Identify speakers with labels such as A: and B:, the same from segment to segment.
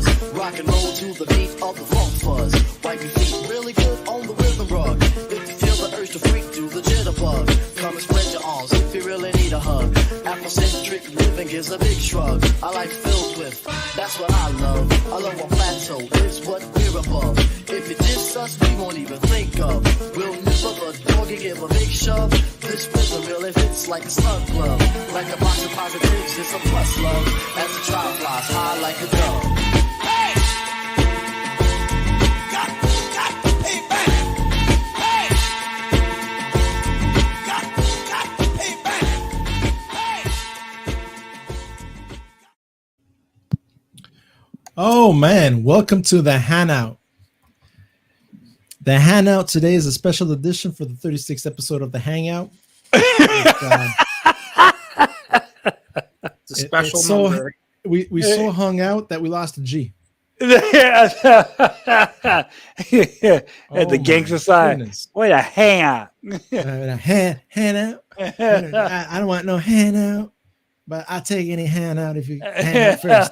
A: buzz. Rock and roll to the beat of the funk fuzz. Wipe your feet really good on the rhythm rug. If you feel the urge to freak, do the jitterbug. Come and spread your arms if you really need a hug. Afrocentric living gives a big shrug. I like filled with, that's what I love. I love a plateau, is what we're above. If you diss us, we won't even think of. We'll nip up a dog and give a big shove. This rhythm really fits like a slug glove. Like a box of positives, it's a plus love. As the trial flies high like a dove. Hey! Hey, bang! Hey! Hey,
B: bang! Oh man, welcome to the Hangout. The Hangout today is a special edition for the 36th episode of the Hangout.
C: It's a special number.
B: We so hung out that we lost a G.
C: At the gangster side. What a hangout.
B: Hangout. I don't want no hangout, but I'll take any hangout if you hang out first.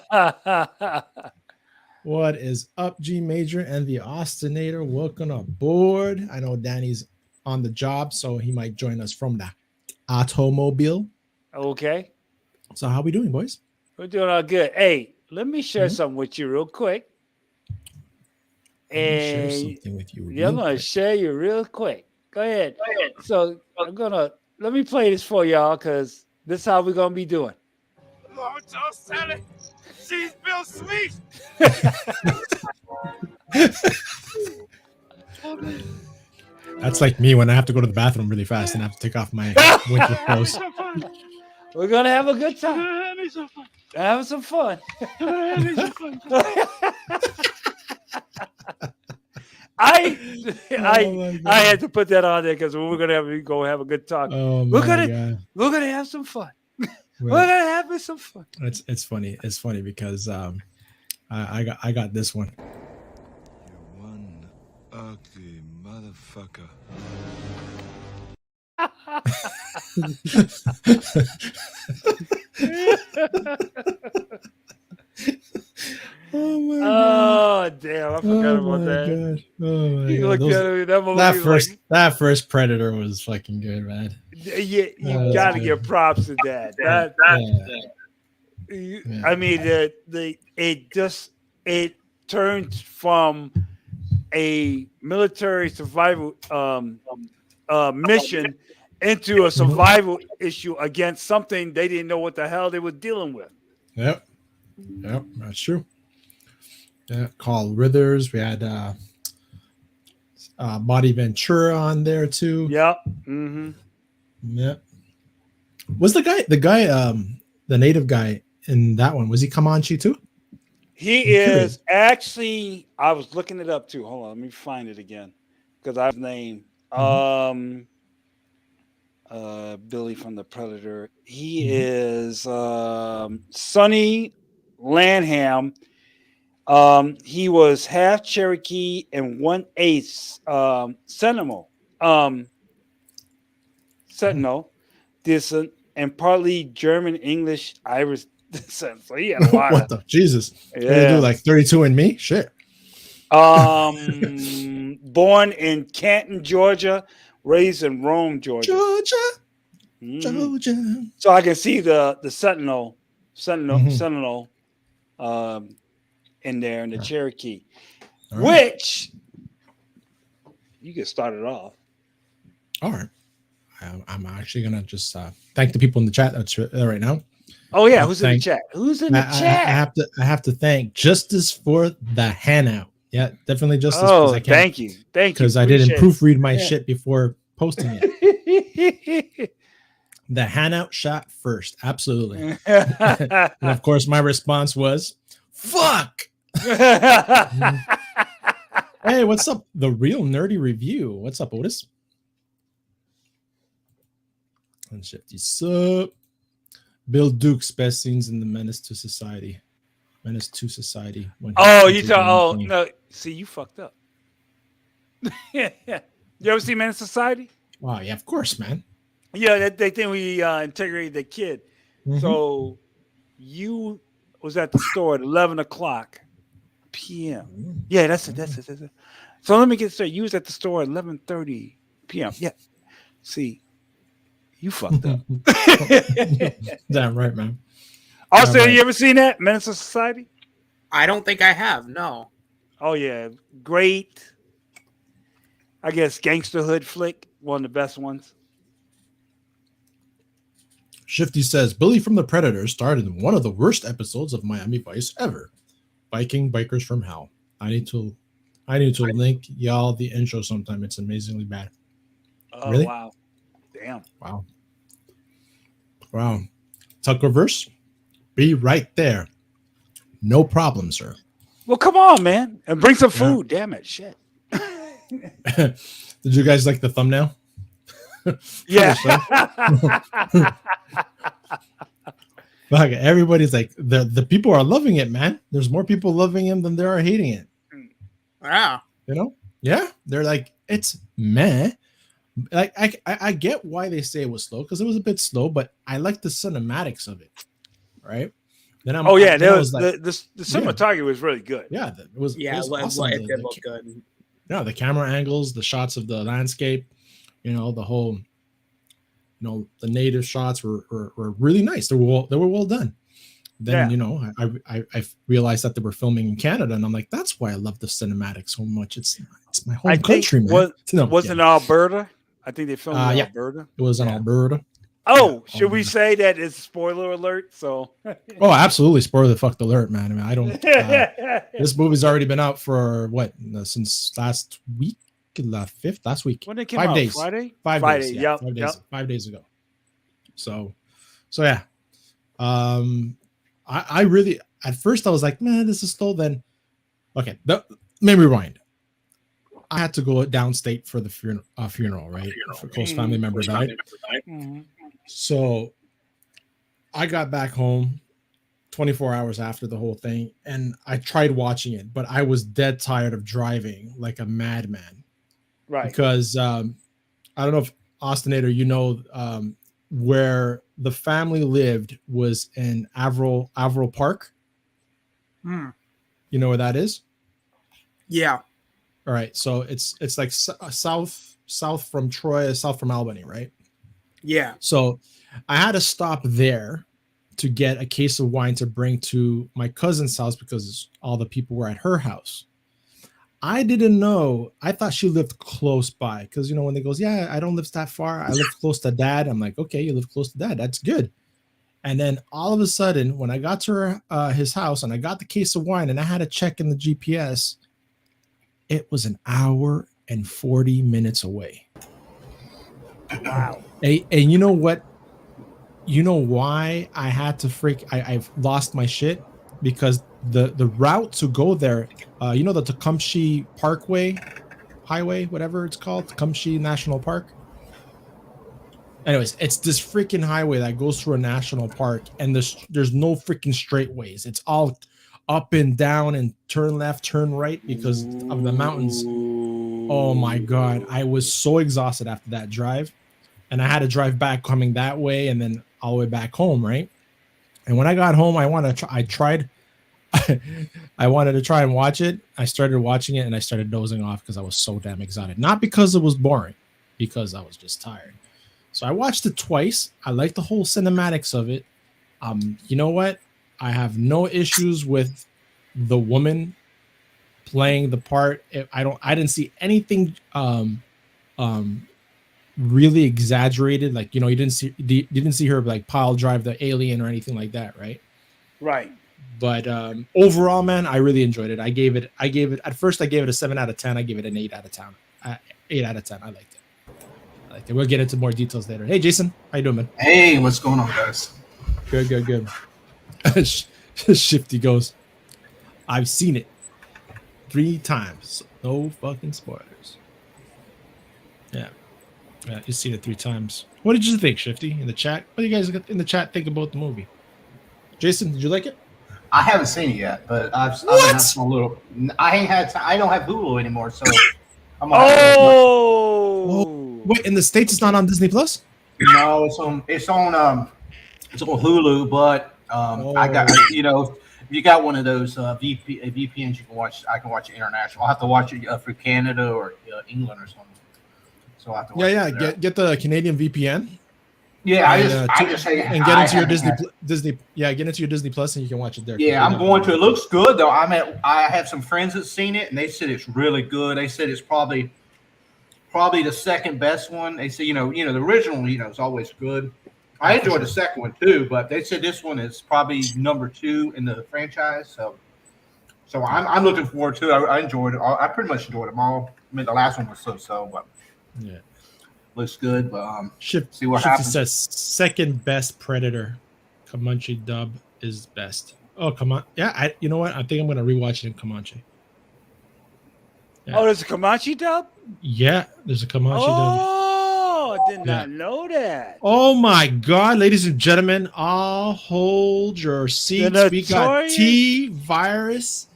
B: What is up, G Major and the Austinator? Welcome aboard. I know Danny's on the job, so he might join us from the automobile.
C: Okay.
B: So how we doing, boys?
C: We're doing all good. Hey, let me share something with you real quick.
B: Share something with you.
C: I'm going to share you real quick. Go ahead. So let me play this for y'all because this is how we're going to be doing.
D: Lord Joe Sally, she's Bill Sweet.
B: That's like me when I have to go to the bathroom really fast and I have to take off my winter clothes.
C: We're going to have a good time. Have some fun. I had to put that on there because we're gonna have a good talk. We're gonna have some fun. We're gonna have some fun.
B: It's funny. It's funny because I got this one.
D: You're one ugly motherfucker.
B: Oh my
C: god! Damn! I forgot about that.
B: God. Oh my
C: god!
B: That first Predator was fucking good, man.
C: Yeah, you gotta give props to that. I mean, it turned from a military survival mission into a survival issue against something they didn't know what the hell they were dealing with.
B: Yep, that's true. Yeah, Carl Withers. We had Body Ventura on there too.
C: Yep. Mm-hmm.
B: Yep. Was the native guy in that one? Was he Comanche too?
C: He is actually. I was looking it up too. Hold on, let me find it again because I have his name. Billy from the Predator. He is Sonny Lanham. He was half Cherokee and 1/8 Sentinel descent and partly German, English, Irish descent. So he had a lot.
B: What the Jesus? Yeah, do like 32 and me. Shit.
C: Born in Canton, Georgia, raised in Rome, Georgia.
B: Georgia.
C: So I can see the Sentinel in there in the Cherokee, which you get started off.
B: All right. I'm actually gonna just thank the people in the chat that's right now.
C: Oh yeah, who's in the chat? Who's in the chat?
B: I have to thank Justice for the handout. Yeah, definitely Justice.
C: Oh, thank you,
B: because I didn't proofread my shit before posting it. The handout shot first, absolutely. And of course, my response was, "Fuck." Hey, what's up? The Real Nerdy Review. What's up, Otis? And Shifty Sup. Bill Duke's best scenes in the Menace to Society. When
C: no, see, you fucked up. You ever see Menace Society?
B: Oh yeah, of course, man.
C: Yeah, they think we integrated the kid. So you was at the store at 11 o'clock p.m. Yeah, that's it. That's it. So let me get straight. You was at the store at 11:30 p.m. Yeah. See, you fucked up.
B: Damn right, man.
C: Also, you ever seen that Menace to Society?
E: I don't think I have. No.
C: Oh yeah, great. I guess gangsterhood flick, one of the best ones.
B: Shifty says Billy from the Predators starred in one of the worst episodes of Miami Vice ever. Biking Bikers from Hell. I need to link y'all the intro sometime. It's amazingly bad.
C: Oh
B: really?
C: Wow. Damn.
B: Wow. Tuckerverse, be right there. No problem, sir.
C: Well, come on, man. And bring some food. Yeah. Damn it. Shit.
B: Did you guys like the thumbnail?
C: Yeah.
B: Like, everybody's like, the people are loving it, man. There's more people loving him than there are hating it.
E: Wow.
B: You know? Yeah. They're like, it's meh. Like, I get why they say it was slow, because it was a bit slow, but I like the cinematics of it. Right? Then
C: there was like, the cinematography was really good.
B: Yeah, it was.
E: Yeah,
B: awesome.
E: It did look good.
B: Yeah, the camera angles, the shots of the landscape, the whole, the native shots were really nice. They were well done. Then I realized that they were filming in Canada, and I'm like, that's why I love the cinematic so much. It's my home country, man.
C: Wasn't Alberta? I think they filmed in Alberta.
B: It was in Alberta.
C: Oh, should we say that it's spoiler alert? So,
B: oh, absolutely, spoiler fucked alert, man. I mean, I don't. This movie's already been out for what since last week, last week.
C: When it came
B: 5
C: out,
B: days.
C: Friday.
B: 5 days. Yeah, 5 days. 5 days ago. So yeah. I really at first I was like, man, this is slow. Then, okay, let me rewind. I had to go downstate for the funeral, right? For a close family member died.
C: Mm-hmm.
B: So I got back home 24 hours after the whole thing, and I tried watching it, but I was dead tired of driving like a madman.
C: Right.
B: Because I don't know if Austinator, where the family lived was in Averill Park. You know where that is?
E: Yeah.
B: All right. So it's like south from Troy, south from Albany, right?
E: Yeah.
B: So I had to stop there to get a case of wine to bring to my cousin's house because all the people were at her house. I didn't know. I thought she lived close by because, when they goes, yeah, I don't live that far. I live close to dad. I'm like, okay, you live close to dad. That's good. And then all of a sudden, when I got to his house and I got the case of wine and I had to check in the GPS, it was an hour and 40 minutes away.
C: Wow.
B: And you know what? You know why I had to I've lost my shit? Because the route to go there, the Tecumseh Parkway, highway, whatever it's called, Tecumseh National Park. Anyways, it's this freaking highway that goes through a national park, and there's no freaking straight ways. It's all up and down and turn left, turn right because of the mountains. Oh my God. I was so exhausted after that drive, and I had to drive back coming that way and then all the way back home. Right. And when I got home, I wanted to try and watch it. I started watching it and I started dozing off because I was so damn exhausted. Not because it was boring, because I was just tired. So I watched it twice. I like the whole cinematics of it. You know what? I have no issues with the woman playing the part. I didn't see anything really exaggerated. Like, you didn't see her like pile drive the alien or anything like that, right?
C: Right.
B: But overall, man, I really enjoyed it. I gave it at first I gave it a 7 out of 10. I gave it an 8 out of 10. 8 out of 10. I liked it. We'll get into more details later. Hey, Jason, how you doing, man?
F: Hey, what's going on, guys?
B: Good. Shifty goes, I've seen it 3 times. No fucking spoilers. Yeah, you've seen it 3 times. What did you think, Shifty, in the chat? What do you guys in the chat think about the movie? Jason, did you like it?
F: I haven't seen it yet, but I've been asking a little. I ain't had time. I don't have Hulu anymore, so I'm
B: Wait, in the States it's not on Disney Plus?
F: No, it's on Hulu, but I got you got one of those VPNs you can watch. I can watch it international. I'll have to watch it for Canada or England or something. So I have to watch it.
B: Get the Canadian VPN.
F: Yeah,
B: and,
F: I just say
B: and get into your Disney. Yeah, get into your Disney Plus and you can watch it there.
F: Yeah, I'm going to. It looks good though. I have some friends that seen it and they said it's really good. They said it's probably the second best one. They say the original is always good. I enjoyed the second one too, but they said this one is probably number 2 in the franchise. So I'm looking forward to it. I enjoyed it. I pretty much enjoyed them all. I mean, the last one was so, but
B: yeah.
F: Looks good, but
B: see what happens. Says second best Predator. Comanche dub is best. Oh, come on. Yeah, you know what? I think I'm gonna rewatch it in Comanche.
C: Yeah. Oh, there's a Comanche dub?
B: Yeah, there's a Comanche dub.
C: Oh, I did not know that.
B: Oh my god, ladies and gentlemen, I'll hold your seats. We got T-Virus.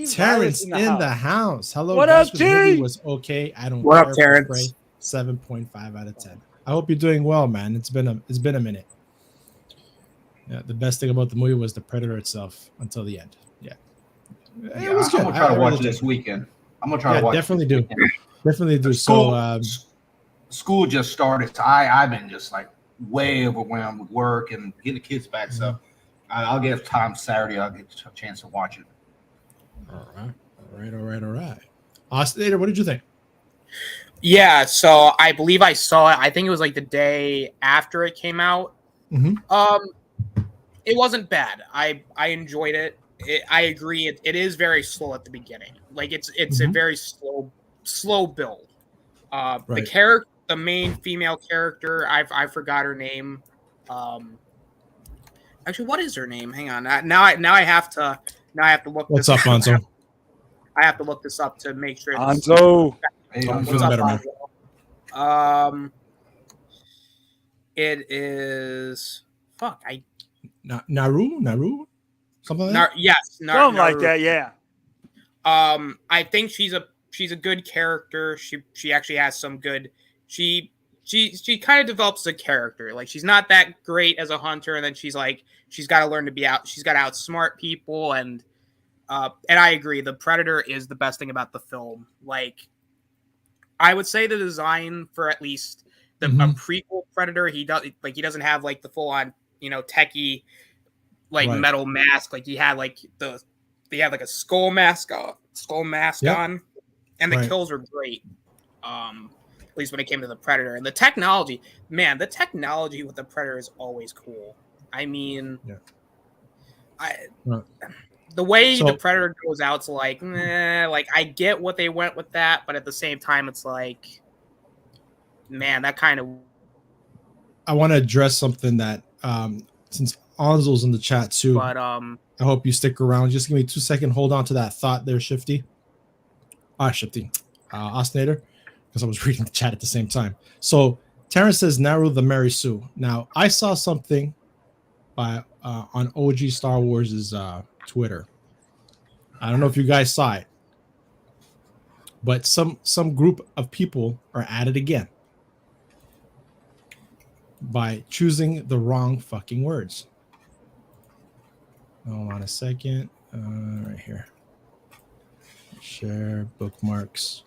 B: Terrence in the house. Hello,
C: what up, T?
B: The movie was okay. I don't
E: What
B: care.
E: Up, Terrence?
B: 7.5 out of 10. I hope you're doing well, man. It's been a minute. Yeah, the best thing about the movie was the Predator itself until the end. Yeah,
F: it was good. I'm gonna try to watch it this weekend. I'm gonna try to watch.
B: Definitely do. Definitely do.
F: School just started. So I've been just like way overwhelmed with work and getting the kids back. So I'll get time Saturday. I'll get a chance to watch it.
B: All right. Ostinator, what did you think?
E: Yeah, so I believe I saw it. I think it was like the day after it came out.
B: Mm-hmm.
E: It wasn't bad. I enjoyed it. I agree. It is very slow at the beginning. Like it's a very slow build. Right. The main female character, I forgot her name. Actually, what is her name? Hang on. Now I have to look.
B: What's up, Anzo?
E: I have to look this up to make sure.
C: Anzo.
E: What's up, Anzo? It is. Fuck.
B: Naru. Something like that.
E: Yes.
C: Something like that. Yeah.
E: I think she's a good character. She actually has some good. She kind of develops a character. Like she's not that great as a hunter, and then she's got to learn to be out. She's got to outsmart people, and I agree. The Predator is the best thing about the film. Like, I would say the design for at least a prequel Predator, he doesn't have like the full on techie metal mask. Like he had like a skull mask on, and the kills were great. At least when it came to the Predator and the technology. Man, the technology with the Predator is always cool. I mean, the way the Predator goes out, it's like I get what they went with that, but at the same time, it's like, man, that kind of.
B: I want to address something that since Anzo's in the chat too,
E: but
B: I hope you stick around. Just give me 2 seconds. Hold on to that thought there, Shifty. Ostinator, because I was reading the chat at the same time. So Terrence says Naru the Mary Sue. Now I saw something by on OG Star Wars' Twitter. I don't know if you guys saw it, but some group of people are at it again by choosing the wrong fucking words. Hold on a second. Right here. Share bookmarks.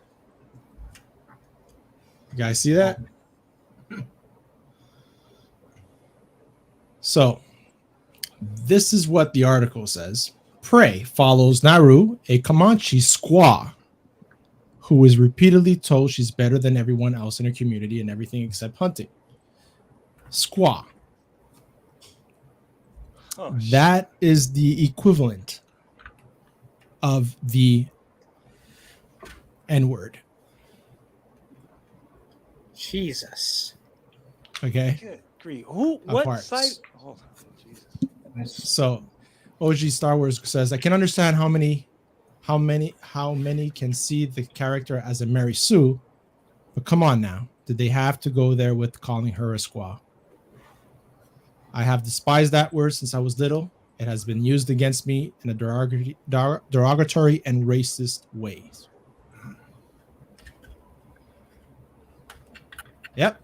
B: You guys see that? So, this is what the article says. PREY follows Naru, a Comanche squaw, who is repeatedly told she's better than everyone else in her community and everything except hunting. Squaw. Oh, that is the equivalent of the N-word.
E: Jesus.
B: Okay.
C: Good grief. Who? What site? Hold on. Jesus.
B: So, OG Star Wars says, I can understand how many can see the character as a Mary Sue, but come on now. Did they have to go there with calling her a squaw? I have despised that word since I was little. It has been used against me in a derogatory and racist ways. Yep.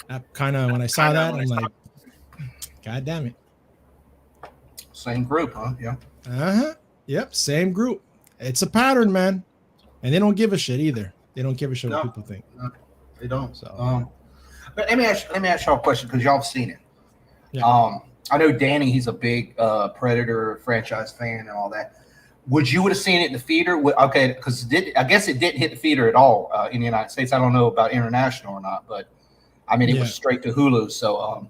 B: That kind of, when I saw that, I'm like, God damn it.
F: Same group, huh? Yeah.
B: Yep, same group. It's a pattern, man, and they don't give a shit either. They don't give a shit what people think.
F: No, they don't.
B: So,
F: but let me ask y'all a question because y'all have seen it.
B: Yeah.
F: I know Danny, he's a big Predator franchise fan and all that. Would you have seen it in the theater? Okay, because I guess it didn't hit the theater at all in the United States. I don't know about international or not, but I mean it was straight to Hulu. So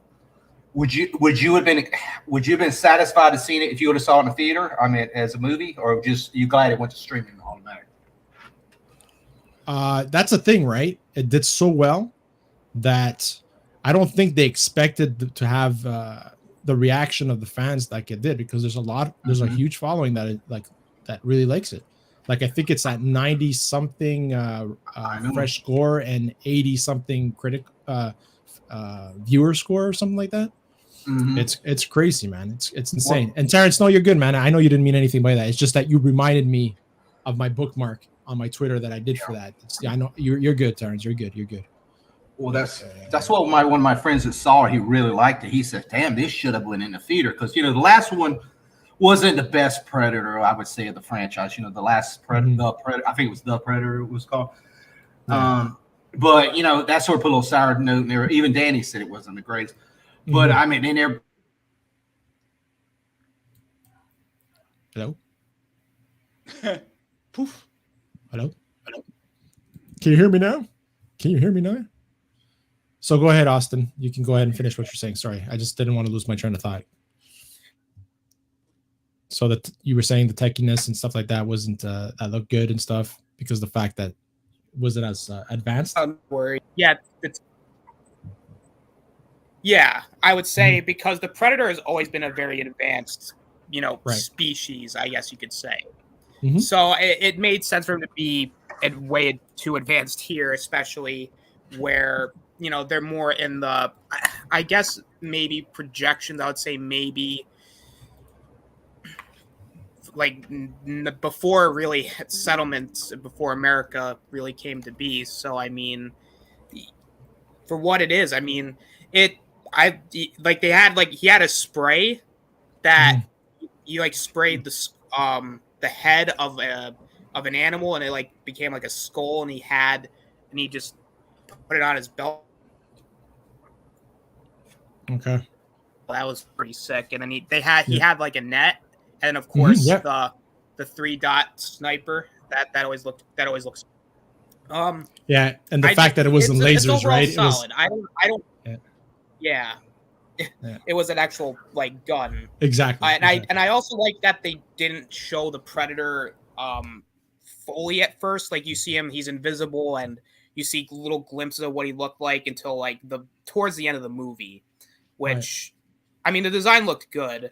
F: would you have been satisfied to see it if you would have saw it in the theater? I mean, as a movie, or just you glad it went to streaming automatic?
B: That's a thing, right? It did so well that I don't think they expected to have the reaction of the fans like it did, because there's a huge following that really likes it. Like I think it's at 90 something fresh score and 80 something critic viewer score or something like that. Mm-hmm. It's crazy, man. It's insane. And Terrence, no, you're good, man. I know you didn't mean anything by that. It's just that you reminded me of my bookmark on my Twitter that I did for that. I know you're good, Terrence. You're good.
F: Well, that's what one of my friends that saw it, he really liked it. He said, "Damn, this should have went in the theater," because the last one wasn't the best Predator, I would say, of the franchise. The last Predator, I think it was The Predator it was called. Yeah. But that sort of put a little sour note in there. Even Danny said it wasn't the greatest. But I mean, in there.
B: Hello.
C: Poof.
B: Hello. Can you hear me now? So go ahead, Austin. You can go ahead and finish what you're saying. Sorry, I just didn't want to lose my train of thought. So that you were saying the techiness and stuff like that wasn't that looked good and stuff because the fact that was it as advanced?
E: I'm worried. Yeah, I would say because the Predator has always been a very advanced, species, I guess you could say. Mm-hmm. So it made sense for him to be way too advanced here, especially where they're more in the, I guess maybe projections. I would say maybe like before really settlements, before America really came to be. So I mean, for what it is, I mean he had a spray that he sprayed the head of an animal, and it became like a skull, and he just put it on his belt.
B: Okay,
E: that was pretty sick. And then he had like a net, and of course the 3-dot sniper that always looks.
B: Yeah, and the fact that it wasn't lasers, right?
E: Solid. I don't. Yeah. It was an actual gun.
B: Exactly.
E: And I also like that they didn't show the Predator fully at first. Like you see him, he's invisible, and you see little glimpses of what he looked like until towards the end of the movie, which I mean the design looked good.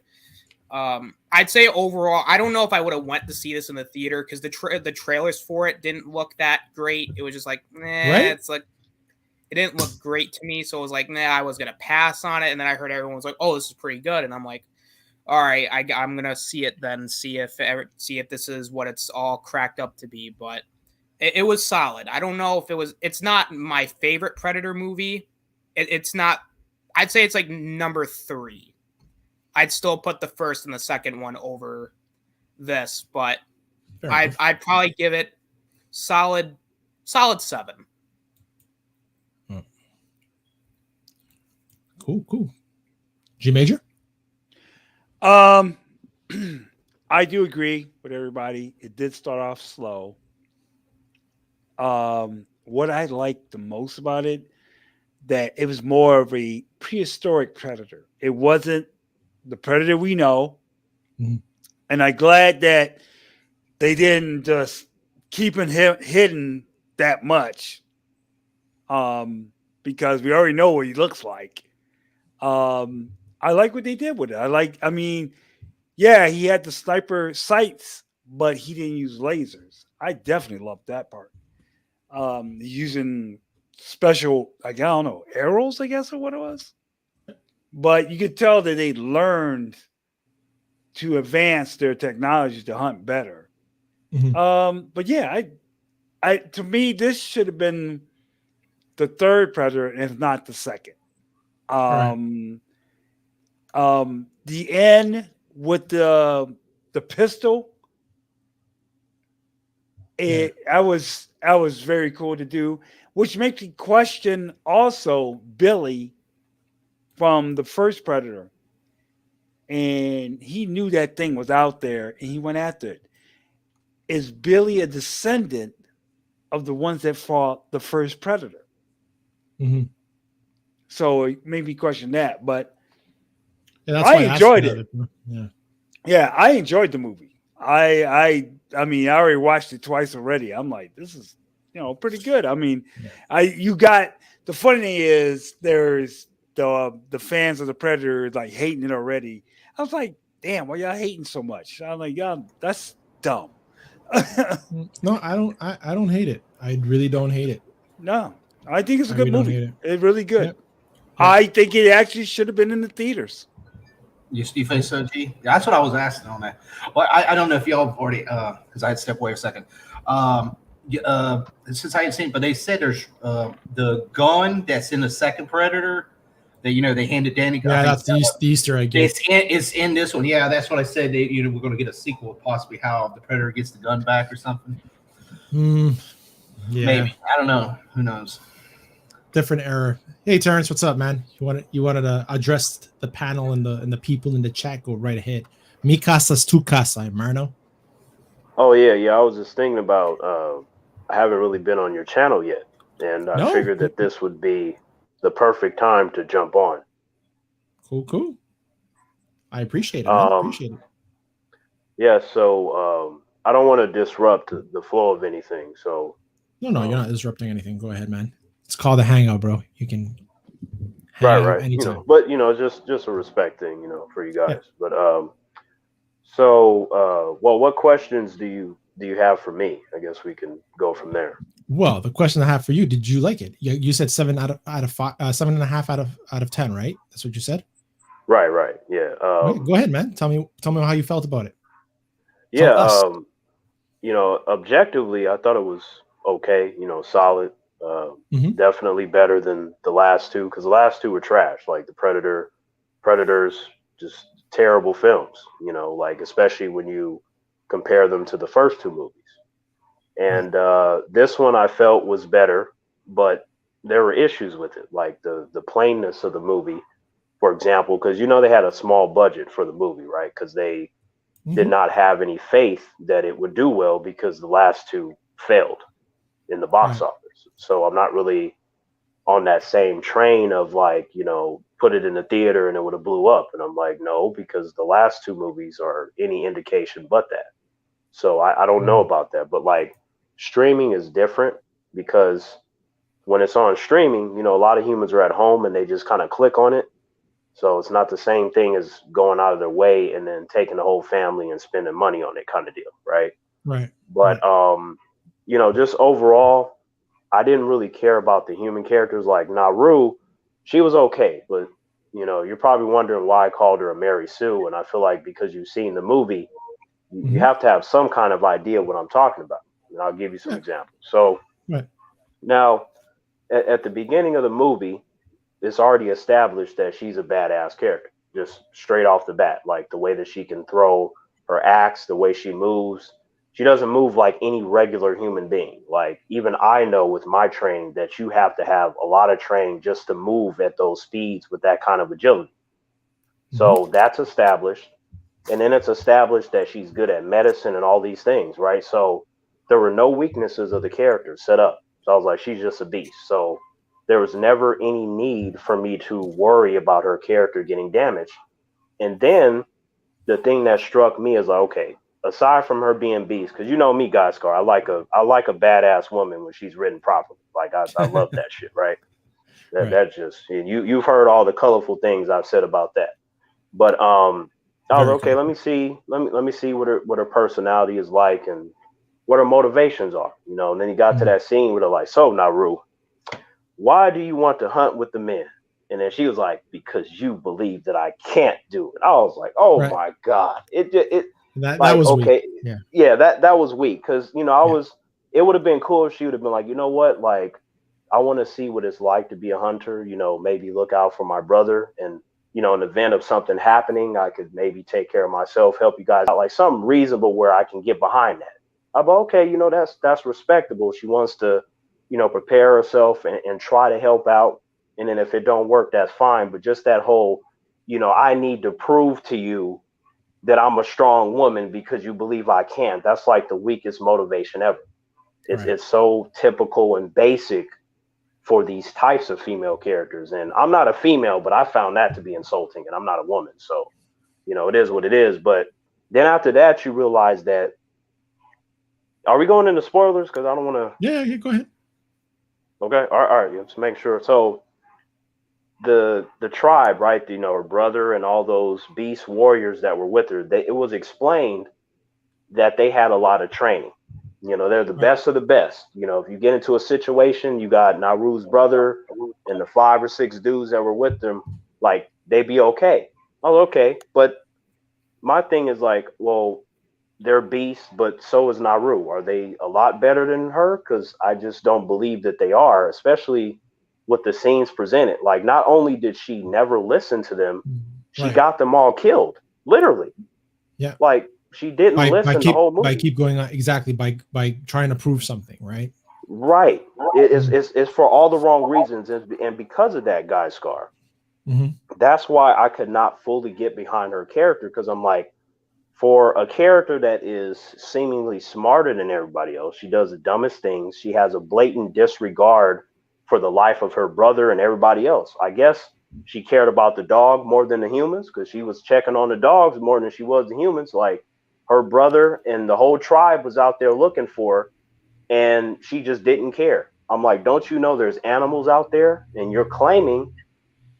E: I'd say overall, I don't know if I would have went to see this in the theater because the trailers for it didn't look that great. It was just it's it didn't look great to me, so it was I was gonna pass on it. And then I heard everyone was like, "Oh, this is pretty good," and I'm like, "All right, I'm gonna see it then, see if this is what it's all cracked up to be." But it was solid. I don't know if it's not my favorite Predator movie. It's not. I'd say it's number 3. I'd still put the first and the second one over this, but I'd probably give it solid 7.
B: Cool. G Major?
C: I do agree with everybody. It did start off slow. What I liked the most about it, that it was more of a prehistoric Predator. It wasn't the Predator we know. Mm-hmm. And I'm glad that they didn't just keep him hidden that much. Because we already know what he looks like. I like what they did with it. He had the sniper sights, but he didn't use lasers. I definitely loved that part. Using special, I don't know, arrows, I guess, or what it was. But you could tell that they learned to advance their technology to hunt better. Mm-hmm. But yeah, to me, this should have been the third Predator, if not the second. The end with the pistol. I was very cool to do, which makes me question also Billy from the first Predator. And he knew that thing was out there and he went after it. Is Billy a descendant of the ones that fought the first Predator?
B: Mm-hmm.
C: So it made me question that. But
B: Yeah, that's
C: I
B: why
C: enjoyed it.
B: Yeah.
C: Yeah, I enjoyed the movie. I mean, I already watched it twice already. I'm like, this is, pretty good. I mean, you got the funny thing is there's the fans of the Predator like hating it already. I was like, damn, why y'all hating so much? I'm like, y'all, that's dumb.
B: No, I don't hate it. I really don't hate it.
C: No, I think it's a
B: I
C: good
B: really don't
C: movie.
B: hate it.
C: It's really good.
B: Yep.
C: I think it actually should have been in the theaters.
F: You think so, G? That's what I was asking on that. Well, I don't know if y'all have already, because I had to step away a second. Since I hadn't seen it, but they said there's the gun that's in the second Predator that they handed Danny.
B: Yeah, that's the Easter egg.
F: It's in this one. Yeah, that's what I said. We're going to get a sequel, possibly how the Predator gets the gun back or something.
B: Yeah.
F: Maybe, I don't know. Who knows?
B: Different era. Hey, Terrence, what's up, man? You wanted to address the panel and the people in the chat? Go right ahead. Mi casa's tu casa, Marno.
G: Oh yeah. I was just thinking about. I haven't really been on your channel yet, and I figured that this would be the perfect time to jump on.
B: Cool. I appreciate it. Appreciate it.
G: Yeah. So I don't want to disrupt the flow of anything. So
B: no, you're not disrupting anything. Go ahead, man. It's called a hangout, bro. You can
G: right
B: anytime.
G: But just a respect thing, for you guys. Yeah. But so what questions do you have for me? I guess we can go from there.
B: Well, the question I have for you: did you like it? You said 7 out of 5, 7.5 out of 10, right? That's what you said.
G: Right. Yeah.
B: Go ahead, man. Tell me how you felt about it.
G: Yeah. Objectively, I thought it was okay. Solid. Definitely better than the last two, because the last two were trash. Like the Predators, just terrible films. Like especially when you compare them to the first two movies. And this one I felt was better, but there were issues with it, like the plainness of the movie, for example, because they had a small budget for the movie, right? Because they did not have any faith that it would do well because the last two failed in the box office. So I'm not really on that same train of like, put it in the theater and it would have blew up. And I'm like, no, because the last two movies are any indication but that. So I don't know about that. But like streaming is different, because when it's on streaming, a lot of humans are at home and they just kind of click on it. So it's not the same thing as going out of their way and then taking the whole family and spending money on it kind of deal. Right.
B: Right.
G: But, just overall, I didn't really care about the human characters. Like Naru, she was okay, but you're probably wondering why I called her a Mary Sue. And I feel like because you've seen the movie, you have to have some kind of idea what I'm talking about. And I'll give you some examples. So now at the beginning of the movie, it's already established that she's a badass character, just straight off the bat. Like the way that she can throw her axe, the way she moves. She doesn't move like any regular human being. Like even I know with my training that you have to have a lot of training just to move at those speeds with that kind of agility. So that's established. And then it's established that she's good at medicine and all these things, right? So there were no weaknesses of the character set up. So I was like, she's just a beast. So there was never any need for me to worry about her character getting damaged. And then the thing that struck me is like, okay, aside from her being beast, because me, Guy Scar, I like a badass woman when she's written properly. Like I love that shit, right? That just you've heard all the colorful things I've said about that. But I was okay. Let me see what her personality is like and what her motivations are. And then he got to that scene where they're like, "So Naru, why do you want to hunt with the men?" And then she was like, "Because you believe that I can't do it." I was like, "Oh my God!" That was okay. Weak. Yeah, that was weak because It would have been cool if she would have been like, you know what, like I want to see what it's like to be a hunter. Maybe look out for my brother and you know, in the event of something happening, I could maybe take care of myself, help you guys out, like something reasonable where I can get behind that. I'm okay, you know, that's respectable. She wants to, you know, prepare herself and try to help out. And then if it don't work, that's fine. But just that whole, you know, I need to prove to you that I'm a strong woman because you believe I can. That's like the weakest motivation ever. It's so typical and basic for these types of female characters. And I'm not a female, but I found that to be insulting, and I'm not a woman. So, you know, it is what it is. But then after that, you realize that, are we going into spoilers? Because I don't want to.
B: Yeah, go ahead.
G: Okay. All right. Let's make sure. So the tribe, right? You know, her brother and all those beast warriors that were with her, it was explained that they had a lot of training. You know, they're the best of the best. You know, if you get into a situation, you got Naru's brother and the 5 or 6 dudes that were with them, like, they'd be okay. Oh, okay. But my thing is like, well, they're beasts, but so is Naru. Are they a lot better than her? Because I just don't believe that they are, especially with the scenes presented. Like, not only did she never listen to them, she got them all killed, literally.
B: Yeah.
G: Like, she didn't listen the whole movie.
B: By keep going on, exactly, by trying to prove something, right?
G: Right. It's for all the wrong reasons. And because of that, Guy Scar, that's why I could not fully get behind her character, because I'm like, for a character that is seemingly smarter than everybody else, she does the dumbest things. She has a blatant disregard for the life of her brother and everybody else. I guess she cared about the dog more than the humans, because she was checking on the dogs more than she was the humans. Like, her brother and the whole tribe was out there looking for her, and she just didn't care. I'm like, don't you know there's animals out there, and you're claiming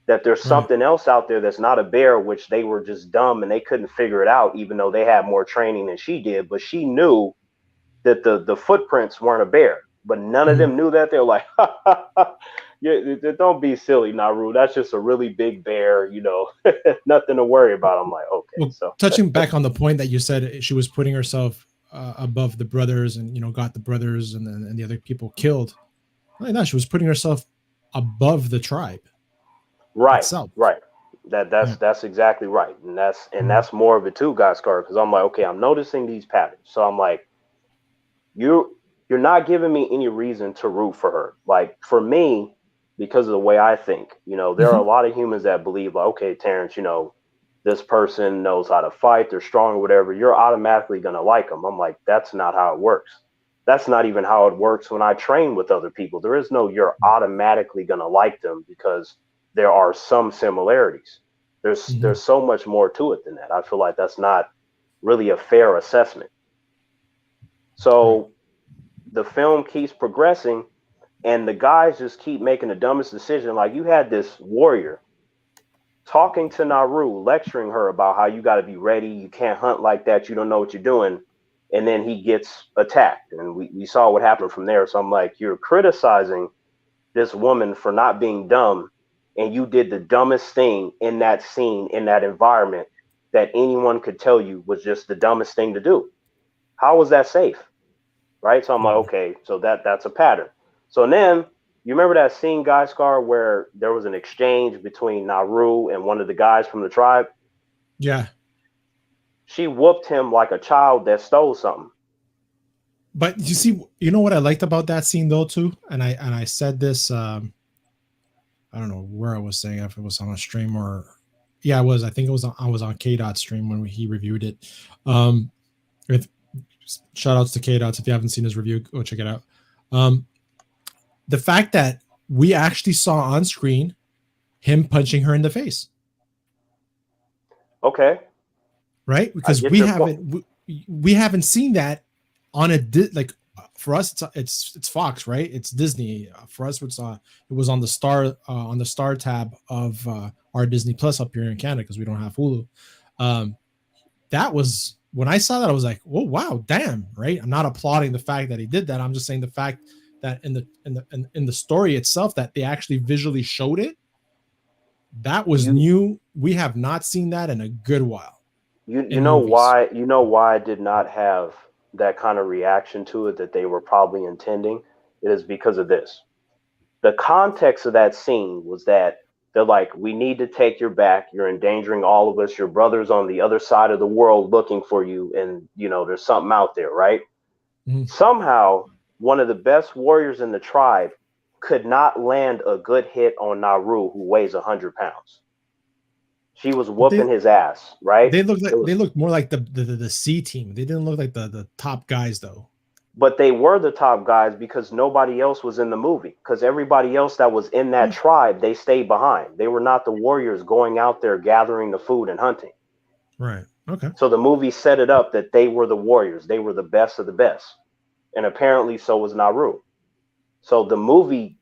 G: that there's something else out there that's not a bear, which they were just dumb and they couldn't figure it out, even though they had more training than she did. But she knew that the footprints weren't a bear, but none of them knew that. They were like, don't be silly, Naru. That's just a really big bear, you know, nothing to worry about. I'm like, okay.
B: Well, so touching back on the point that you said, she was putting herself above the brothers, and, you know, got the brothers and the other people killed. No, she was putting herself above the tribe.
G: Right.
B: Itself.
G: Right. That's exactly right. And that's more of it too, Guy Scar, because I'm like, okay, I'm noticing these patterns. So I'm like, you're not giving me any reason to root for her. Like, for me, because of the way I think, you know, there are a lot of humans that believe, like, okay, Terrence, you know, this person knows how to fight, they're strong or whatever, you're automatically going to like them. I'm like, that's not how it works. That's not even how it works when I train with other people. There is no you're automatically going to like them, because there are some similarities. There's so much more to it than that. I feel like that's not really a fair assessment. So the film keeps progressing, and the guys just keep making the dumbest decision. Like, you had this warrior talking to Naru, lecturing her about how you got to be ready. You can't hunt like that. You don't know what you're doing. And then he gets attacked, and we saw what happened from there. So I'm like, you're criticizing this woman for not being dumb, and you did the dumbest thing in that scene, in that environment, that anyone could tell you was just the dumbest thing to do. How was that safe? Right? So I'm like, okay, so that's a pattern. So then, you remember that scene, Guy Scar, where there was an exchange between Naru and one of the guys from the tribe?
B: Yeah.
G: She whooped him like a child that stole something.
B: But you see, you know what I liked about that scene though too, and I said this, I don't know where I was saying, if it was on a stream or, yeah, I think it was I was on K-Dot's stream when he reviewed it. Shout outs to K-Dots. If you haven't seen his review, go check it out. The fact that we actually saw on screen him punching her in the face.
G: Okay.
B: Right? Because we haven't seen that on like, for us it's Fox, right? It's Disney. For us, it was on the Star tab of our Disney Plus up here in Canada, because we don't have Hulu. That was, when I saw that, I was like, "Oh wow, damn!" Right? I'm not applauding the fact that he did that. I'm just saying the fact that in the story itself, that they actually visually showed it. That was new. We have not seen that in a good while.
G: You know why? You know why I did not have that kind of reaction to it that they were probably intending? It is because of this. The context of that scene was that They're like, we need to take your back. You're endangering all of us. Your brother's on the other side of the world looking for you. And, you know, there's something out there, right?
B: Mhm.
G: Somehow, one of the best warriors in the tribe could not land a good hit on Naru, who weighs 100 pounds. She was whooping his ass, right?
B: They looked more like the C team. They didn't look like the top guys though.
G: But they were the top guys because nobody else was in the movie. Because everybody else that was in that tribe, they stayed behind. They were not the warriors going out there gathering the food and hunting.
B: Right. Okay.
G: So the movie set it up that they were the warriors. They were the best of the best. And apparently so was Naru. So the movie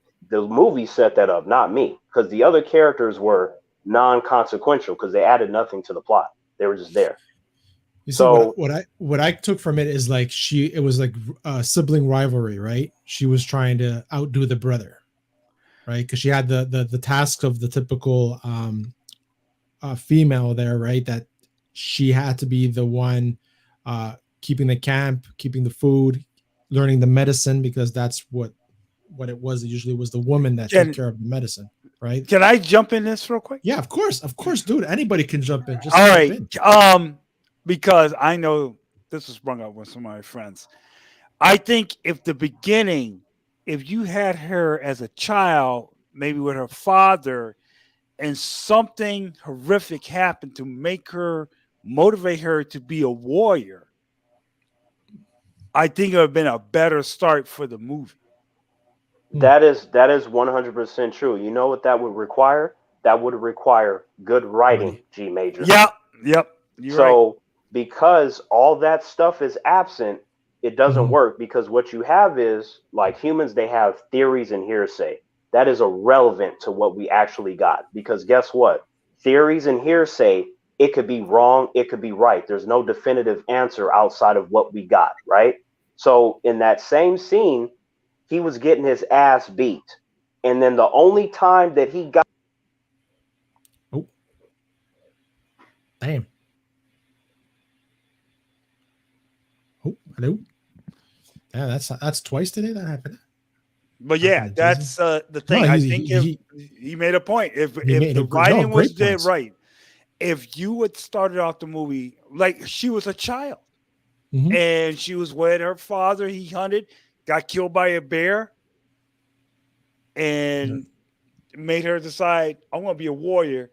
G: set that up, not me. Because the other characters were non-consequential because they added nothing to the plot. They were just there.
B: You see,
G: So
B: what I took from it is like it was like sibling rivalry, right? She was trying to outdo the brother, right? Because she had the task of the typical female there, right? That she had to be the one keeping the camp, keeping the food, learning the medicine, because that's what it was. It usually was the woman that took care of the medicine, right?
C: Can I jump in this real quick?
B: Yeah, of course, dude. Anybody can jump in. Just
C: all
B: jump
C: right.
B: in.
C: Because I know this was brought up with some of my friends. I think if you had her as a child, maybe with her father, and something horrific happened to motivate her to be a warrior, I think it would have been a better start for the movie.
G: That is 100% true. You know what that would require? That would require good writing, G Major.
C: Yep.
G: So because all that stuff is absent, it doesn't work, because what you have is, like, humans, they have theories and hearsay. That is irrelevant to what we actually got, because guess what? Theories and hearsay, it could be wrong, it could be right. There's no definitive answer outside of what we got, right? So in that same scene, he was getting his ass beat. And then the only time that he got...
B: Oh. Damn. Oh, hello. Yeah, that's twice today that happened.
C: But yeah, that's the thing. I think he made a point. If the writing was dead right, if you had started off the movie like she was a child and she was with her father, he hunted, got killed by a bear, and made her decide, I want to be a warrior.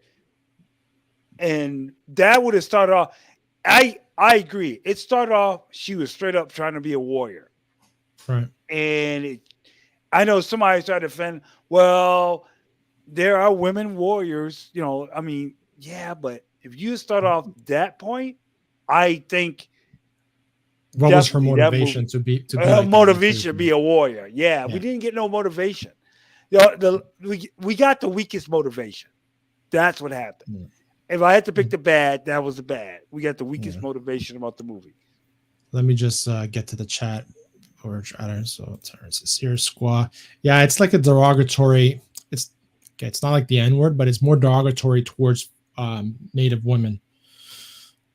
C: And that would have started off. I agree. It started off, she was straight up trying to be a warrior.
B: Right.
C: And I know somebody tried to defend, well, there are women warriors, you know, I mean, yeah, but if you start off that point, I think
B: what was her motivation to be
C: her motivation to be a warrior? Yeah, we didn't get no motivation. We got the weakest motivation. That's what happened.
B: Yeah.
C: If I had to pick the bad, that was the bad. We got the weakest motivation about the movie.
B: Let me just get to the chat. Or I don't know. So it's here, squaw. Yeah, it's like a derogatory. It's not like the N-word, but it's more derogatory towards Native women.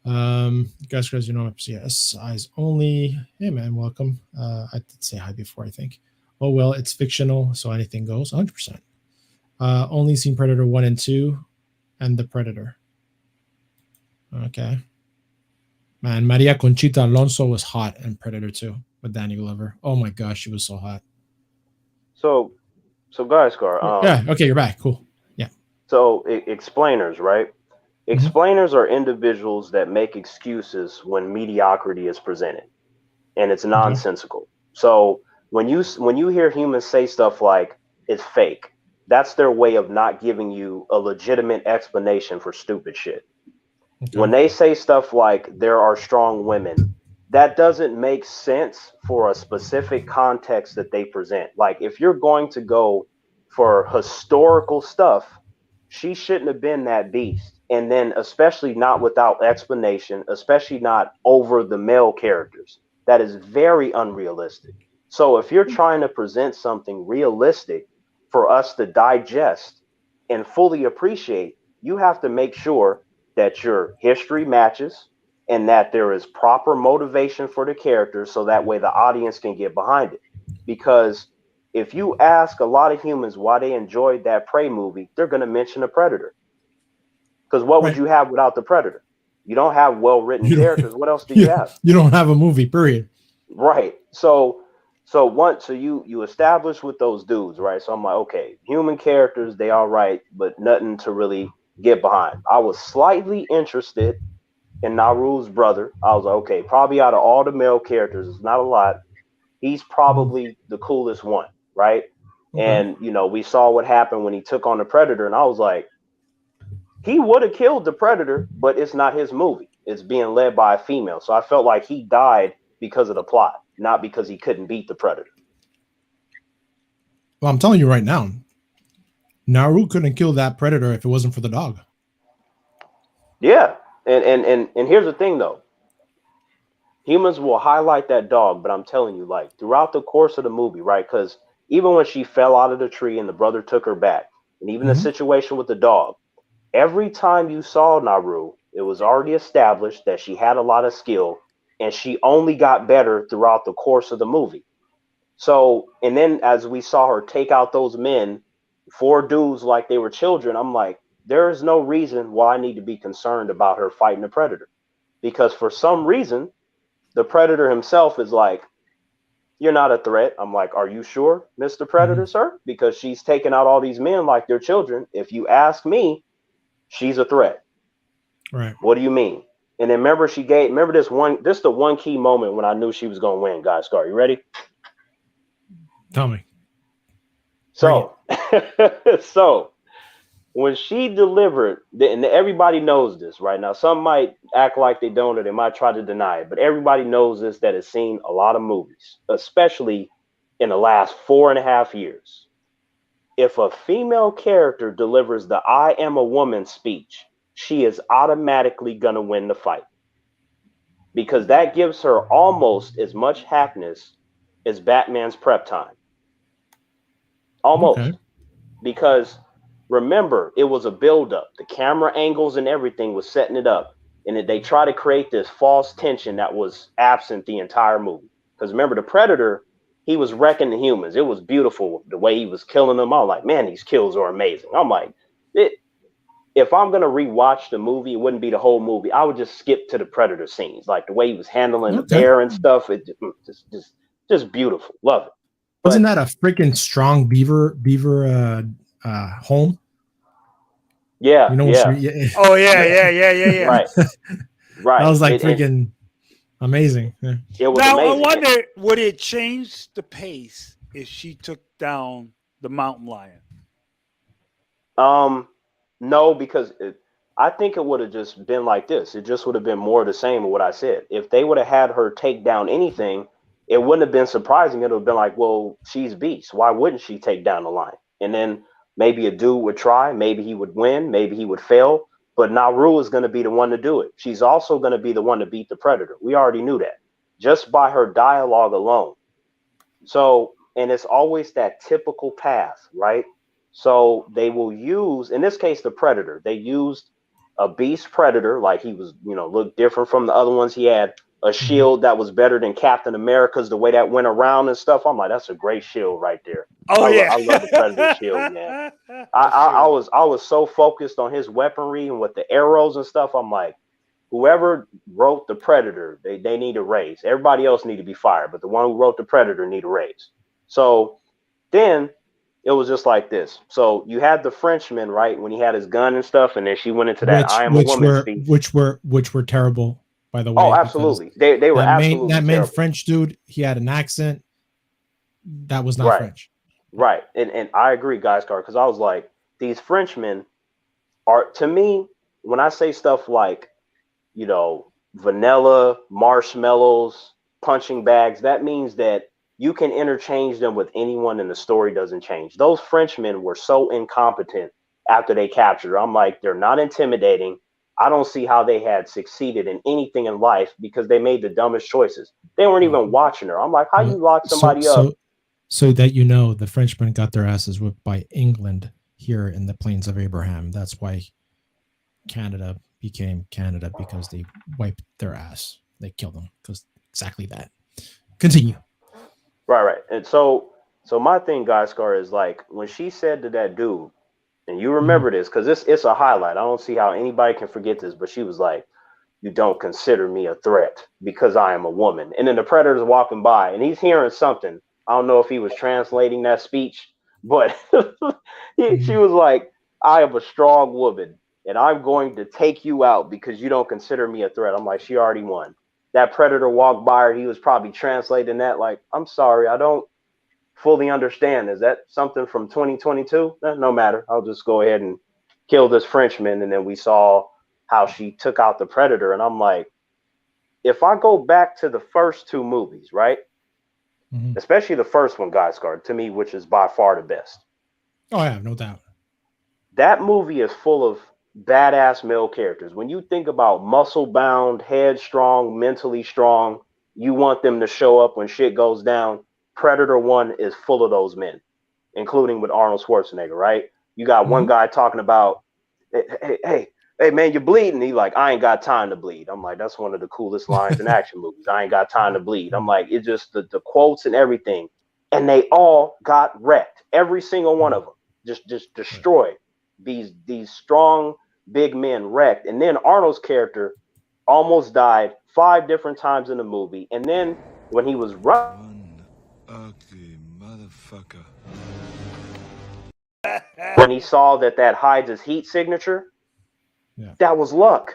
B: Guys, you know, yes, eyes only. Hey man, welcome. I did say hi before, I think. Oh well, it's fictional, so anything goes. 100%. Only seen Predator 1 and 2, and The Predator. Okay. Man, Maria Conchita Alonso was hot in Predator 2 with Danny Glover. Oh my gosh, she was so hot.
G: So guys, Scar.
B: Yeah. Okay, you're back. Cool. Yeah.
G: So explainers, right? Explainers are individuals that make excuses when mediocrity is presented, and it's nonsensical. So when you hear humans say stuff like it's fake, that's their way of not giving you a legitimate explanation for stupid shit. When they say stuff like there are strong women, that doesn't make sense for a specific context that they present. Like, if you're going to go for historical stuff, she shouldn't have been that beast. And then especially not without explanation, especially not over the male characters. That is very unrealistic. So if you're trying to present something realistic for us to digest and fully appreciate, you have to make sure that your history matches and that there is proper motivation for the characters, so that way the audience can get behind it. Because if you ask a lot of humans why they enjoyed that Prey movie, they're going to mention the Predator. Because what would
B: Right.
G: you have without the Predator? You don't have well-written characters. What else do you have?
B: You don't have a movie, period.
G: Right. So you establish with those dudes, right? So I'm like, okay, human characters, they all right, but nothing to really get behind. I was slightly interested in Naru's brother. I was like, okay, probably out of all the male characters, it's not a lot. He's probably the coolest one, right?
B: Okay.
G: And we saw what happened when he took on the Predator, and I was like, he would have killed the Predator, but it's not his movie. It's being led by a female. So I felt like he died because of the plot, not because he couldn't beat the Predator.
B: Well, I'm telling you right now, Naru couldn't kill that Predator if it wasn't for the dog.
G: Yeah. And here's the thing, though. Humans will highlight that dog, but I'm telling you, like, throughout the course of the movie, right? Because even when she fell out of the tree and the brother took her back, and even the situation with the dog, every time you saw Naru, it was already established that she had a lot of skill, and she only got better throughout the course of the movie. So, and then as we saw her take out those men, 4 dudes like they were children, I'm like, there is no reason why I need to be concerned about her fighting the Predator. Because for some reason, the Predator himself is like, you're not a threat. I'm like, are you sure, Mr. Predator, sir? Because she's taking out all these men like they're children. If you ask me, she's a threat.
B: Right.
G: What do you mean? And then remember this is the one key moment when I knew she was going to win, guys. Scar, you ready?
B: Tell me.
G: So, so when she delivered, and everybody knows this right now, some might act like they don't, or they might try to deny it, but everybody knows this that has seen a lot of movies, especially in the last 4.5 years. If a female character delivers the I am a woman speech, she is automatically going to win the fight. Because that gives her almost as much happiness as Batman's prep time. Almost.
B: Okay.
G: Because remember, it was a build-up. The camera angles and everything was setting it up. And they try to create this false tension that was absent the entire movie. Because remember, the Predator, he was wrecking the humans. It was beautiful the way he was killing them. I'm like, man, these kills are amazing. I'm like, if I'm going to rewatch the movie, it wouldn't be the whole movie. I would just skip to the Predator scenes. Like the way he was handling the bear and stuff. It just beautiful. Love it.
B: Wasn't that a freaking strong beaver home?
G: Yeah.
B: You know,
C: yeah. Oh, yeah.
G: Right. Right.
B: That was like freaking amazing. Yeah.
G: It was
C: now,
G: amazing.
C: I wonder, would it change the pace if she took down the mountain lion?
G: No, because I think it would have just been like this. It just would have been more of the same of what I said. If they would have had her take down anything, it wouldn't have been surprising. It would have been like, well, she's beast. Why wouldn't she take down the lion? And then maybe a dude would try. Maybe he would win. Maybe he would fail. But Naru is going to be the one to do it. She's also going to be the one to beat the Predator. We already knew that just by her dialogue alone. So, and it's always that typical path, right? So they will use, in this case, the Predator. They used a beast Predator, like he was, looked different from the other ones. He had a shield that was better than Captain America's, the way that went around and stuff. I'm like, that's a great shield right there. I love the Predator shield, man. I was so focused on his weaponry and with the arrows and stuff. I'm like, whoever wrote the Predator, they need a raise. Everybody else need to be fired, but the one who wrote the Predator need a raise. So then it was just like this. So you had the Frenchman, right, when he had his gun and stuff, and then she went into that I am a woman speech.
B: Which were terrible, by the way.
G: Oh, absolutely. They were absolutely
B: that main
G: terrible.
B: French dude, he had an accent. That was not French.
G: Right. And I agree, guys, because I was like, these Frenchmen are, to me, when I say stuff like, vanilla, marshmallows, punching bags, that means that you can interchange them with anyone and the story doesn't change. Those Frenchmen were so incompetent after they captured her. I'm like, they're not intimidating. I don't see how they had succeeded in anything in life because they made the dumbest choices. They weren't even watching her. I'm like, how you lock somebody up?
B: So that the Frenchmen got their asses whipped by England here in the Plains of Abraham. That's why Canada became Canada, because they wiped their ass. They killed them because exactly that. Continue.
G: Right. And so So my thing, Guy Scar, is like when she said to that dude, and you remember this because it's a highlight. I don't see how anybody can forget this, but she was like, "You don't consider me a threat because I am a woman." And then the Predator's walking by, and he's hearing something. I don't know if he was translating that speech, but she was like, "I am a strong woman, and I'm going to take you out because you don't consider me a threat." I'm like, she already won. That Predator walked by her. He was probably translating that like, "I'm sorry, I don't fully understand. Is that something from 2022? No matter. I'll just go ahead and kill this Frenchman." And then we saw how she took out the Predator. And I'm like, if I go back to the first two movies, right? Especially the first one, Guy Scar, to me, which is by far the best.
B: Oh, yeah, no doubt.
G: That movie is full of badass male characters. When you think about muscle bound, headstrong, mentally strong, you want them to show up when shit goes down. Predator 1 is full of those men, including with Arnold Schwarzenegger, right? You got one guy talking about, hey, man, you're bleeding. He like, "I ain't got time to bleed." I'm like, that's one of the coolest lines in action movies. "I ain't got time to bleed." I'm like, it's just the quotes and everything. And they all got wrecked. Every single one of them just destroyed. These strong, big men wrecked. And then Arnold's character almost died 5 different times in the movie. And then when he was
D: One ugly motherfucker.
G: when he saw that hides his heat signature, that was luck.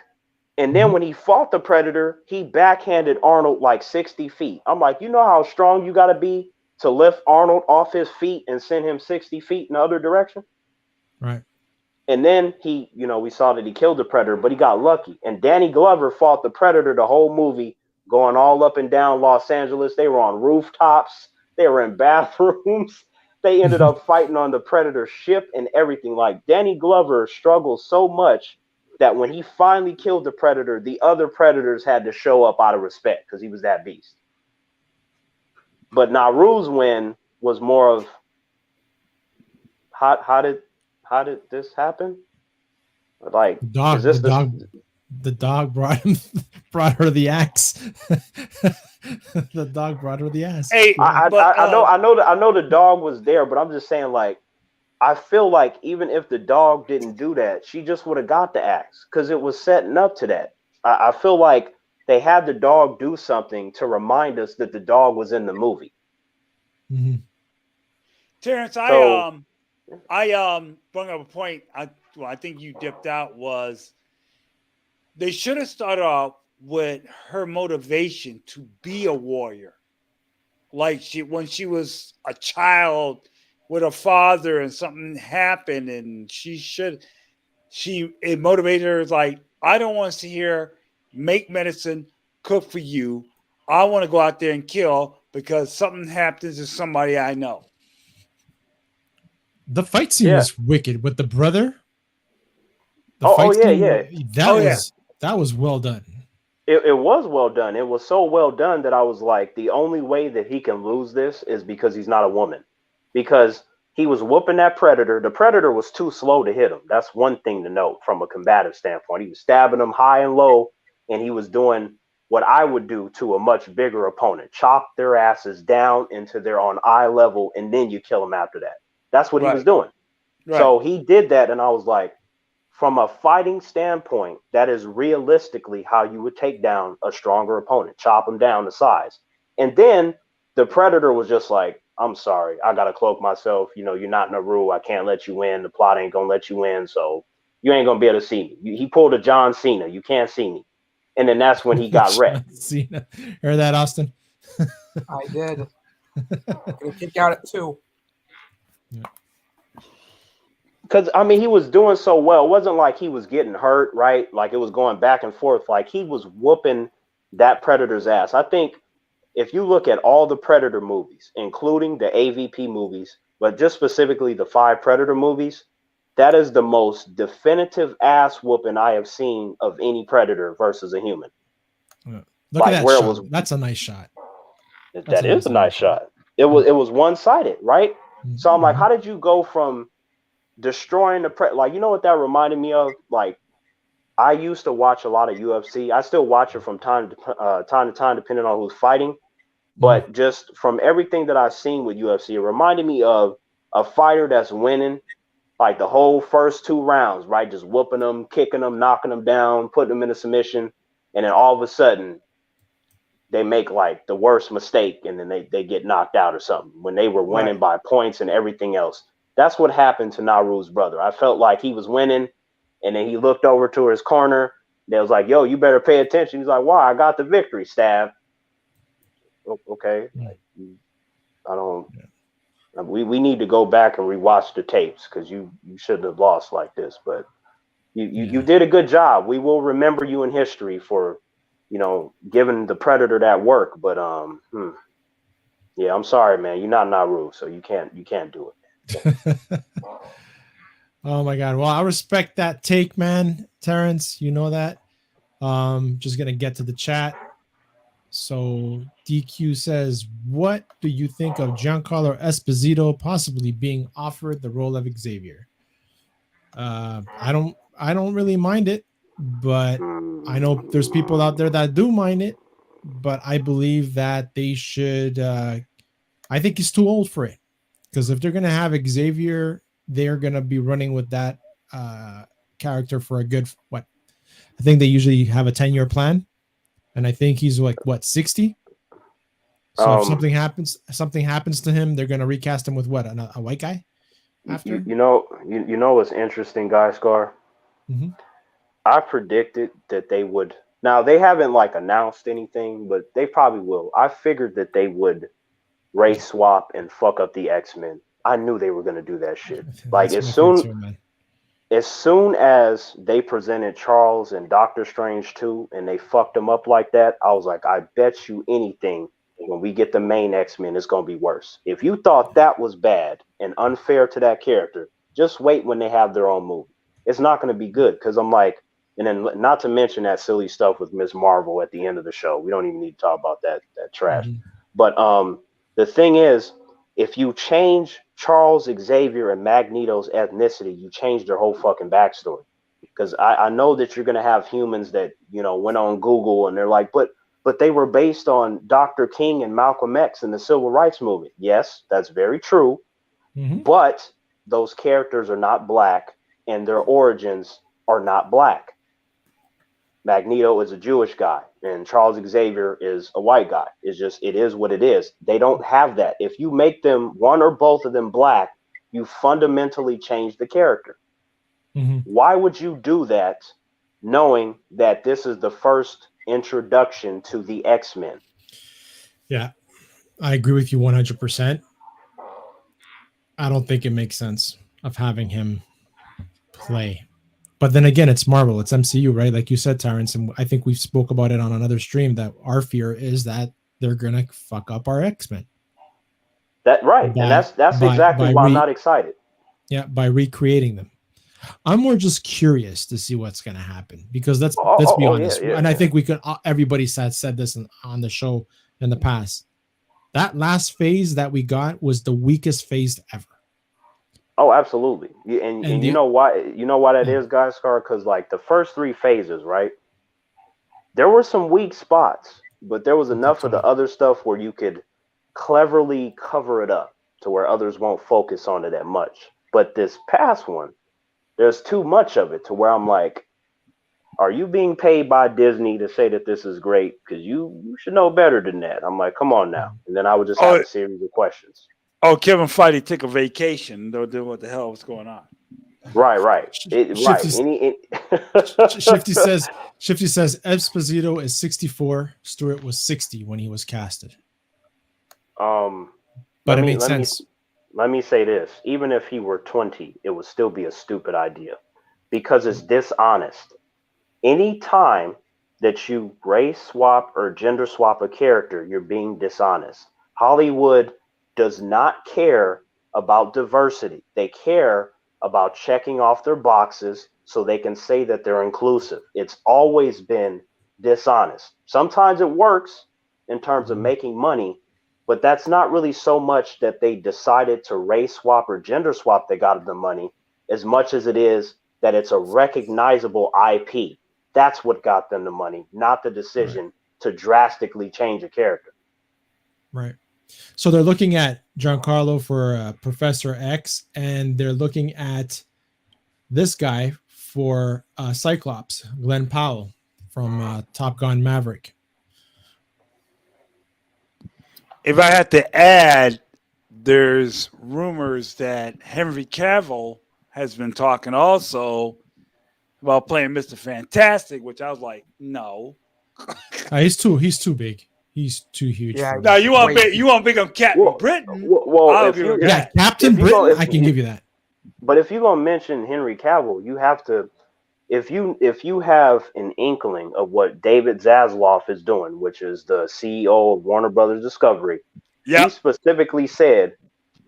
G: And then when he fought the Predator, he backhanded Arnold like 60 feet. I'm like, you know how strong you got to be to lift Arnold off his feet and send him 60 feet in the other direction?
B: Right.
G: And then he, we saw that he killed the Predator, but he got lucky. And Danny Glover fought the Predator the whole movie, going all up and down Los Angeles. They were on rooftops. They were in bathrooms. They ended up fighting on the Predator ship and everything. Like, Danny Glover struggled so much that when he finally killed the Predator, the other Predators had to show up out of respect because he was that beast. But Naru's win was more of, how did this happen? Like,
B: the dog brought her the axe. The dog brought her the axe.
C: Hey,
G: I know the dog was there, but I'm just saying, like, I feel like even if the dog didn't do that, she just would have got the axe because it was setting up to that. I feel like they had the dog do something to remind us that the dog was in the movie.
C: Terrence, I brought up a point. I think you dipped out was they should have started off with her motivation to be a warrior, like when she was a child with a father and something happened, and it motivated her like, I don't want to see her make medicine, cook for you. I want to go out there and kill because something happens to somebody I know.
B: The fight scene was wicked with the brother. That was well done.
G: It was well done. It was so well done that I was like, the only way that he can lose this is because he's not a woman. Because he was whooping that Predator. The Predator was too slow to hit him. That's one thing to note from a combative standpoint. He was stabbing them high and low, and he was doing what I would do to a much bigger opponent. Chop their asses down into their on eye level, and then you kill them after that. That's what he was doing. Right. So he did that, and I was like, from a fighting standpoint, that is realistically how you would take down a stronger opponent. Chop him down to size. And then the Predator was just like, I'm sorry, I got to cloak myself. You're not Naru. I can't let you in. The plot ain't going to let you in. So you ain't going to be able to see me. He pulled a John Cena. You can't see me. And then that's when he got wrecked.
B: Cena. Heard that, Austin?
H: I did. I'm going to kick out at 2.
B: Yeah.
G: Because, he was doing so well. It wasn't like he was getting hurt, right? Like, it was going back and forth. Like, he was whooping that Predator's ass. I think if you look at all the Predator movies, including the AVP movies, but just specifically the 5 Predator movies, that is the most definitive ass whooping I have seen of any Predator versus a human.
B: Look at that shot. That's a nice shot.
G: That is a nice shot. It was one-sided, right? So I'm like, how did you go from destroying the like, you know what that reminded me of? Like, I used to watch a lot of UFC. I still watch it from time to time, depending on who's fighting. But just from everything that I've seen with UFC, it reminded me of a fighter that's winning like the whole first 2 rounds, right? Just whooping them, kicking them, knocking them down, putting them in a submission. And then all of a sudden, they make like the worst mistake and then they get knocked out or something when they were winning by points and everything else. That's what happened to Naru's brother. I felt like he was winning and then he looked over to his corner. They was like, yo, you better pay attention. He's like, why? I got the victory, stab. Okay. I don't. We need to go back and rewatch the tapes because you shouldn't have lost like this. But you did a good job. We will remember you in history for, giving the Predator that work. But yeah, I'm sorry, man. You're not Naru, so you can't do it.
B: Oh my God. Well, I respect that take, man. Terrence, you know that. Just gonna get to the chat. So DQ says, what do you think of Giancarlo Esposito possibly being offered the role of Xavier? I don't really mind it, but I know there's people out there that do mind it, but I believe that they should I think he's too old for it. Because if they're gonna have Xavier, they're gonna be running with that character for a good I think they usually have a 10-year plan. And I think he's like 60. So if something happens to him, they're gonna recast him with a white guy. After
G: you know what's interesting, Guy Scar.
B: Mm-hmm.
G: I predicted that they would. Now they haven't like announced anything, but they probably will. I figured that they would race swap and fuck up the X-Men. I knew they were gonna do that shit. Like as soon as they presented Charles and Doctor Strange 2 and they fucked him up like that, I was like, I bet you anything when we get the main X-Men, it's going to be worse. If you thought that was bad and unfair to that character, just wait when they have their own movie. It's not going to be good because I'm like, and then not to mention that silly stuff with Ms. Marvel at the end of the show. We don't even need to talk about that trash. Mm-hmm. But the thing is, if you change Charles Xavier and Magneto's ethnicity, you change their whole fucking backstory. Because I know that you're going to have humans that, went on Google and they're like, but they were based on Dr. King and Malcolm X and the Civil Rights Movement. Yes, that's very true. Mm-hmm. But those characters are not black and their origins are not black. Magneto is a Jewish guy and Charles Xavier is a white guy. It is what it is. They don't have that. If you make them one or both of them black, you fundamentally change the character. Mm-hmm. Why would you do that knowing that this is the first introduction to the X-Men?
B: Yeah, I agree with you 100%. I don't think it makes sense of having him play. But then again, it's Marvel, it's MCU, right? Like you said, Terrence, and I think we spoke about it on another stream that our fear is that they're gonna fuck up our X-Men.
G: And that's exactly why I'm not excited.
B: Yeah, by recreating them. I'm more just curious to see what's gonna happen because let's be honest, and I think we could. Everybody said this on the show in the past. That last phase that we got was the weakest phase ever.
G: Oh, absolutely. And you know why? You know why that is, Guy Scar? Because like the first 3 phases, right? There were some weak spots, but there was enough of the other stuff where you could cleverly cover it up to where others won't focus on it that much. But this past one, there's too much of it to where I'm like, are you being paid by Disney to say that this is great? Because you should know better than that. I'm like, come on now. And then I would just have a series of questions.
C: Oh, Kevin Feige took a vacation. Don't know what the hell was going on.
G: Right.
B: Shifty says Esposito is 64. Stewart was 60 when he was casted. But it made sense.
G: Let me say this. Even if he were 20, it would still be a stupid idea because it's dishonest. Any time that you race swap or gender swap a character, you're being dishonest. Hollywood does not care about diversity. They care about checking off their boxes so they can say that they're inclusive. It's always been dishonest. Sometimes it works in terms of making money, but that's not really so much that they decided to race swap or gender swap they got the money as much as it is that it's a recognizable IP. That's what got them the money, not the decision to drastically change a character.
B: Right. So they're looking at Giancarlo for Professor X, and they're looking at this guy for Cyclops, Glenn Powell from Top Gun Maverick.
C: If I had to add, there's rumors that Henry Cavill has been talking also about playing Mr. Fantastic, which I was like, no.
B: He's too big. He's too huge.
H: Yeah,
B: for
C: Now
B: that.
C: you want big on Captain Britain? I'll
G: if
C: give
G: you
C: him
B: Yeah,
C: that.
B: Captain
G: if you
B: Britain.
G: go- if
B: I can
G: you-
B: give you that.
G: but if you're gonna mention Henry Cavill, you have to. If you have an inkling of what David Zaslav is doing, which is the CEO of Warner Brothers Discovery, he
C: Yep.
G: specifically said,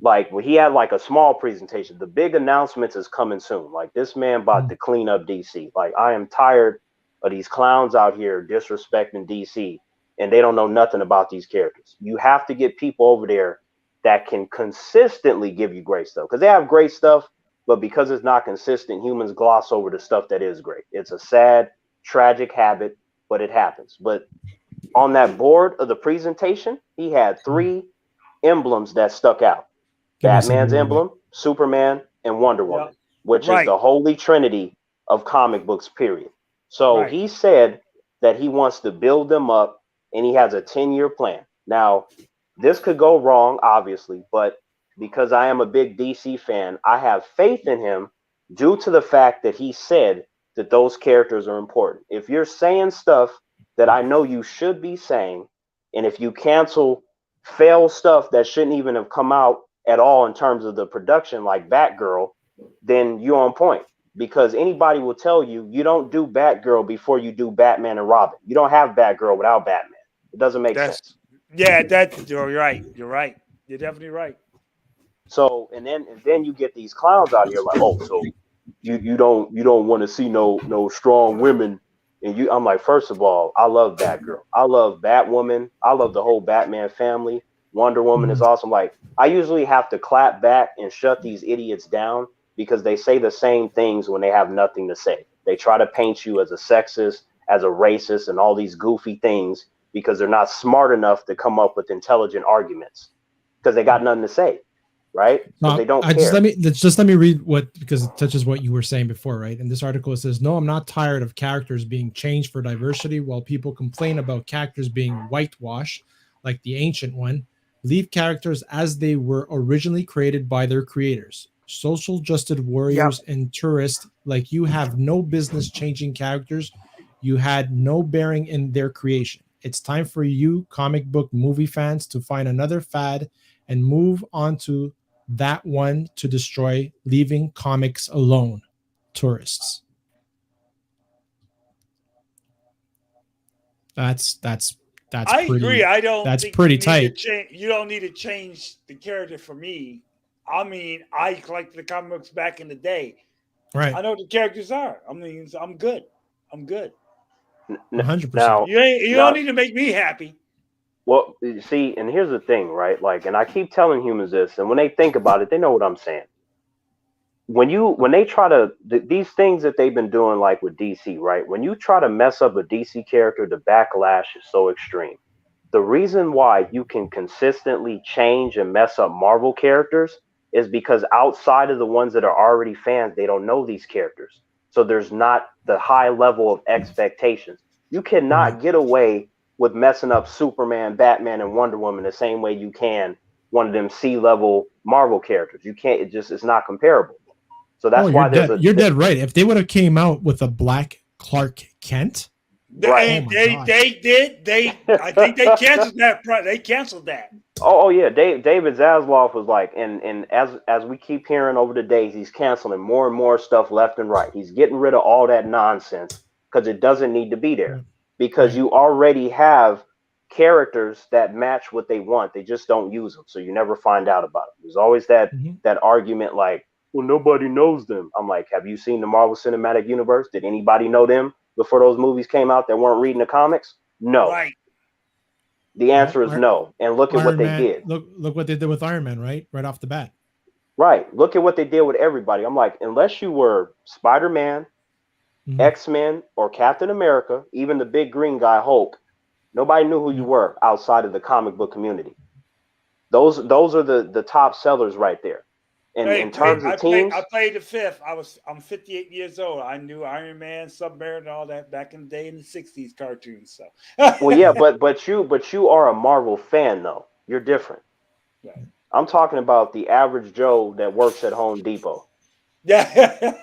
G: like, when he had like a small presentation, the big announcements is coming soon. Like, this man about to clean up DC. Like, I am tired of these clowns out here disrespecting DC, and they don't know nothing about these characters. You have to get people over there that can consistently give you great stuff, because they have great stuff, but because it's not consistent, humans gloss over the stuff that is great. It's a sad, tragic habit, but it happens. But on that board of the presentation, he had 3 emblems that stuck out.
B: Give me
G: Batman's
B: something
G: emblem, Superman, and Wonder Woman,
C: Yep.
G: which is the holy trinity of comic books, period. So he said that he wants to build them up, and he has a 10-year plan. Now, this could go wrong, obviously, but because I am a big DC fan, I have faith in him due to the fact that he said that those characters are important. If you're saying stuff that I know you should be saying, and if you cancel fail stuff that shouldn't even have come out at all in terms of the production, like Batgirl, then you're on point. Because anybody will tell you, you don't do Batgirl before you do Batman and Robin. You don't have Batgirl without Batman. It doesn't make sense.
C: Yeah, you're right. You're right. You're definitely right.
G: So and then you get these clowns out here like, oh, so you don't want to see no strong women. And I'm like, first of all, I love Batgirl. I love Batwoman. I love the whole Batman family. Wonder Woman is awesome. Like, I usually have to clap back and shut these idiots down because they say the same things when they have nothing to say. They try to paint you as a sexist, as a racist, and all these goofy things because they're not smart enough to come up with intelligent arguments because they got nothing to say, right? But they don't care.
B: Just let me read what, because it touches what you were saying before, right? In this article, it says, "No, I'm not tired of characters being changed for diversity. While people complain about characters being whitewashed, like the Ancient One, leave characters as they were originally created by their creators. Social justice warriors and tourists like you have no business changing characters. You had no bearing in their creation. It's time for you comic book movie fans to find another fad and move on to that one to destroy, leaving comics alone. Tourists." That's
C: I
B: pretty,
C: agree. I don't.
B: That's
C: think
B: pretty
C: you need
B: tight.
C: to you don't need to change the character for me. I mean, I collected the comic books back in the day.
B: Right.
C: I know what the characters are. I mean, I'm good. I'm good.
B: 100%.
G: Now,
C: You don't need to make me happy.
G: well, you see, and here's the thing, right? Like, and I keep telling humans this, and when they think about it, they know what I'm saying. When they try to these things that they've been doing, like with DC, right? When you try to mess up a DC character, the backlash is so extreme. The reason why you can consistently change and mess up Marvel characters is because outside of the ones that are already fans, they don't know these characters. So there's not the high level of expectations. You cannot get away with messing up Superman, Batman, and Wonder Woman the same way you can one of them C-level Marvel characters. You can't. It's not comparable. So that's why
B: you're dead right. If they would have came out with a black Clark Kent,
C: They did. I think they canceled that. They canceled that.
G: Oh yeah, David Zaslav was like, and as we keep hearing over the days, he's canceling more and more stuff left and right. He's getting rid of all that nonsense because it doesn't need to be there. Because you already have characters that match what they want. They just don't use them, so you never find out about them. There's always that argument like, well, nobody knows them. I'm like, have you seen the Marvel Cinematic Universe? Did anybody know them before those movies came out that weren't reading the comics? No.
C: Right.
G: The answer is no. And look at what they did.
B: Look what they did with Iron Man, right off the bat.
G: Right. Look at what they did with everybody. I'm like, unless you were Spider-Man, X-Men, or Captain America, even the big green guy, Hulk, nobody knew who you were outside of the comic book community. Those are the top sellers right there. And in terms of teams,
C: I played the fifth. I'm 58 years old. I knew Iron Man, Submarine, and all that back in the day in the 60s cartoons. So
G: well, yeah, but you are a Marvel fan though. You're different.
C: Right.
G: I'm talking about the average Joe that works at Home Depot.
C: Yeah.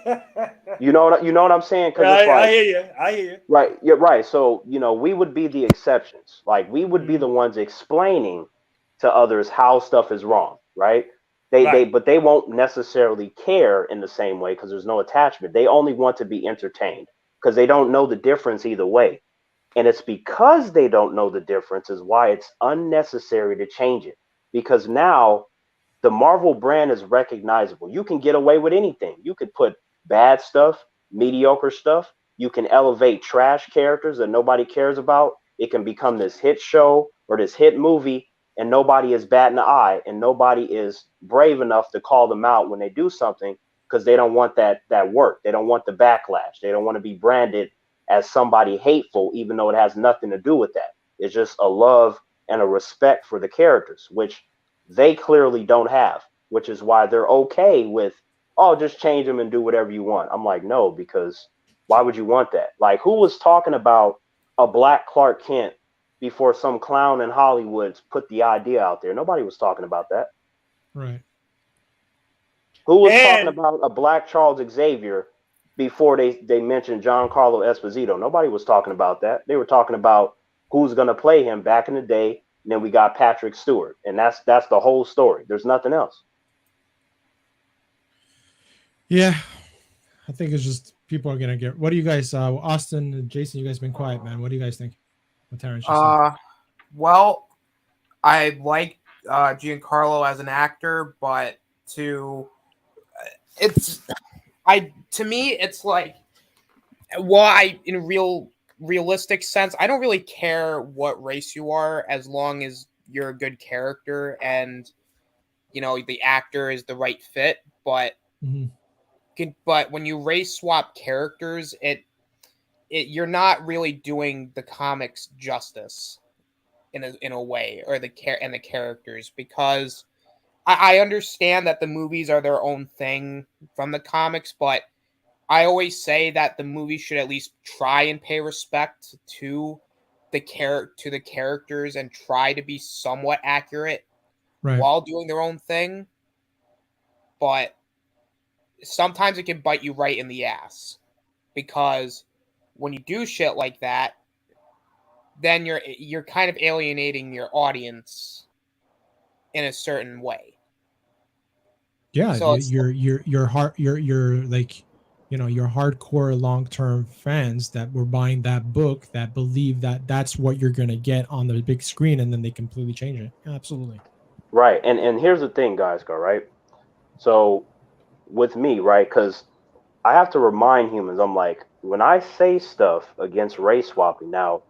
G: You know what I'm saying? Because it's like,
C: I hear you. I hear you.
G: right, you're right. So, we would be the exceptions. Like we would be the ones explaining to others how stuff is wrong, right? But they won't necessarily care in the same way because there's no attachment. They only want to be entertained because they don't know the difference either way. And it's because they don't know the difference is why it's unnecessary to change it. Because now the Marvel brand is recognizable. You can get away with anything. You could put bad stuff, mediocre stuff. You can elevate trash characters that nobody cares about. It can become this hit show or this hit movie, and nobody is batting an eye, and nobody is brave enough to call them out when they do something because they don't want that work. They don't want the backlash. They don't want to be branded as somebody hateful, even though it has nothing to do with that. It's just a love and a respect for the characters, which they clearly don't have, which is why they're okay with, oh, just change them and do whatever you want. I'm like, no, because why would you want that? Like, who was talking about a black Clark Kent before some clown in Hollywood put the idea out there? Nobody was talking about that.
B: Right.
G: Who was talking about a black Charles Xavier before they mentioned Giancarlo Esposito? Nobody was talking about that. They were talking about who's going to play him back in the day. And then we got Patrick Stewart, and that's the whole story. There's nothing else.
B: Yeah, I think it's just people are gonna get. What do you guys, Austin and Jason? You guys been quiet, man. What do you guys think? What Terrence just said?
H: Well, I like Giancarlo as an actor, but to me it's like, well, in realistic sense, I don't really care what race you are as long as you're a good character and the actor is the right fit. But but when you race swap characters, you're not really doing the comics justice in a way, or the characters, because I understand that the movies are their own thing from the comics, but I always say that the movie should at least try and pay respect to the characters and try to be somewhat accurate while doing their own thing. But sometimes it can bite you right in the ass, because when you do shit like that, then you're kind of alienating your audience in a certain way.
B: Yeah, so you're like, your hardcore long-term fans that were buying that book, that believe that that's what you're going to get on the big screen, and then they completely change it. Absolutely.
G: Right. And here's the thing, guys, right? So with me, right, because I have to remind humans, I'm like, when I say stuff against race swapping, now,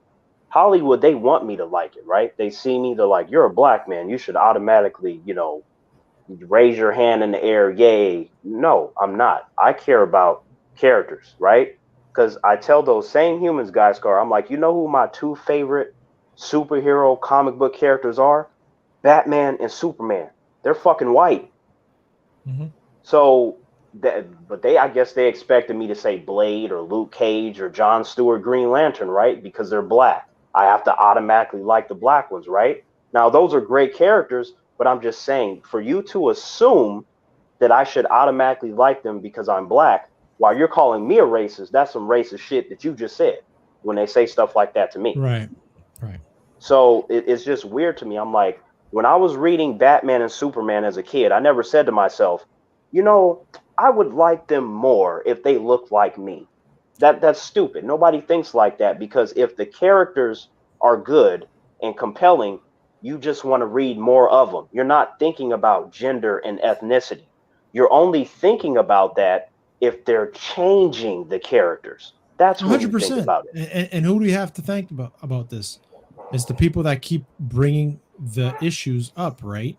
G: Hollywood, they want me to like it, right? They see me, they're like, you're a black man, you should automatically, raise your hand in the air, yay. No, I'm not. I care about characters, right? Because I tell those same humans, guys, I'm like, you know who my two favorite superhero comic book characters are? Batman and Superman. They're fucking white. So, I guess they expected me to say Blade or Luke Cage or John Stewart Green Lantern, right? Because they're black. I have to automatically like the black ones, right? Now, those are great characters, but I'm just saying, for you to assume that I should automatically like them because I'm black, while you're calling me a racist, that's some racist shit that you just said when they say stuff like that to me.
B: Right.
G: So it's just weird to me. I'm like, when I was reading Batman and Superman as a kid, I never said to myself, I would like them more if they looked like me. That's stupid. Nobody thinks like that, because if the characters are good and compelling, you just want to read more of them. You're not thinking about gender and ethnicity. You're only thinking about that if they're changing the characters. That's when 100%. You think about
B: it. And who do we have to thank about this? It's the people that keep bringing the issues up, right?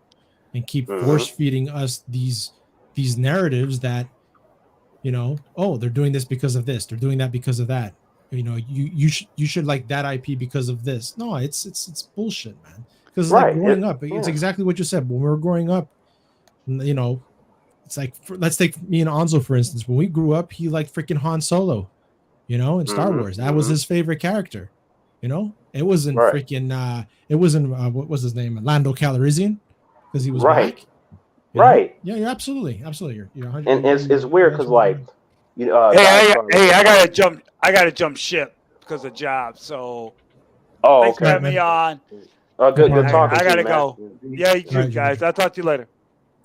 B: And keep force feeding us these narratives that, oh, they're doing this because of this, they're doing that because of that. you know, you should like that IP because of this. No, it's bullshit, man. Because
G: Right.
B: like growing up, it's exactly what you said. When we were growing up, you know, it's like let's take me and Anzo for instance. When we grew up, he liked freaking Han Solo, you know, in Star Wars. That was his favorite character. You know, it wasn't freaking. It wasn't what was his name, Lando Calrissian, because he was black.
G: Right.
B: Yeah, you're absolutely. You're 100,
G: And it's weird because like, you know,
C: hey, I gotta jump ship because of job. So thanks for having me on.
G: Good talking.
C: I gotta
G: to you,
C: go.
G: man.
C: Yeah, you too, guys. I'll talk to you later.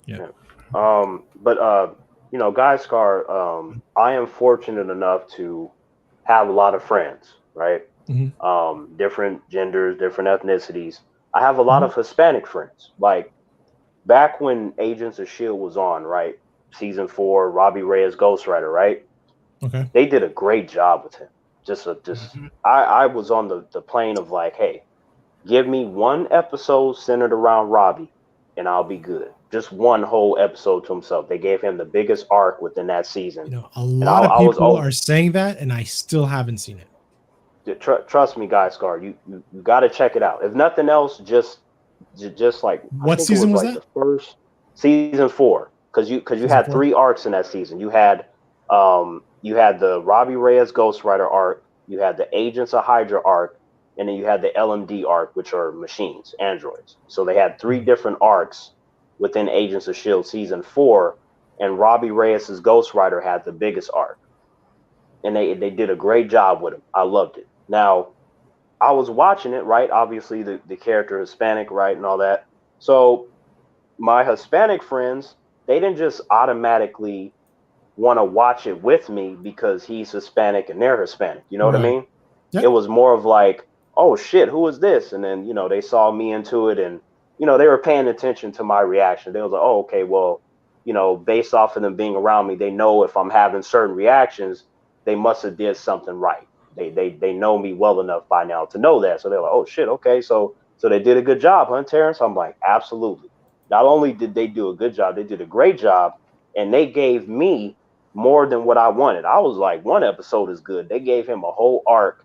B: Yeah.
G: But you know, Guy Scar, I am fortunate enough to have a lot of friends, right? Different genders, different ethnicities. I have a lot of Hispanic friends. Like back when Agents of S.H.I.E.L.D. was on, right? Season 4, Robbie Reyes Ghost Rider, right?
B: Okay.
G: They did a great job with him. I was on the plane of like, hey, give me one episode centered around Robbie and I'll be good. Just one whole episode to himself. They gave him the biggest arc within that season.
B: You know, a lot of people are saying that, and I still haven't seen it.
G: Trust me, Guy Scar, you got to check it out. If nothing else, just like
B: what season was that?
G: The first season 4, because you had 3 arcs in that season. You had the Robbie Reyes Ghost Rider arc, you had the Agents of Hydra arc, and then you had the LMD arc, which are machines, androids. So they had 3 different arcs within Agents of S.H.I.E.L.D. season 4, and Robbie Reyes' Ghost Rider had the biggest arc. And they did a great job with him. I loved it. Now, I was watching it, right? Obviously, the character Hispanic, right, and all that. So my Hispanic friends, they didn't just automatically want to watch it with me because he's Hispanic and they're Hispanic. You know what I mean? Yep. It was more of like, oh, shit, who is this? And then, you know, they saw me into it and, you know, they were paying attention to my reaction. They was like, oh, okay, well, you know, based off of them being around me, they know if I'm having certain reactions, they must have did something right. They know me well enough by now to know that. So they're like, oh shit, okay. So they did a good job, huh, Terrence? I'm like, absolutely. Not only did they do a good job, they did a great job, and they gave me more than what I wanted. I was like, one episode is good. They gave him a whole arc,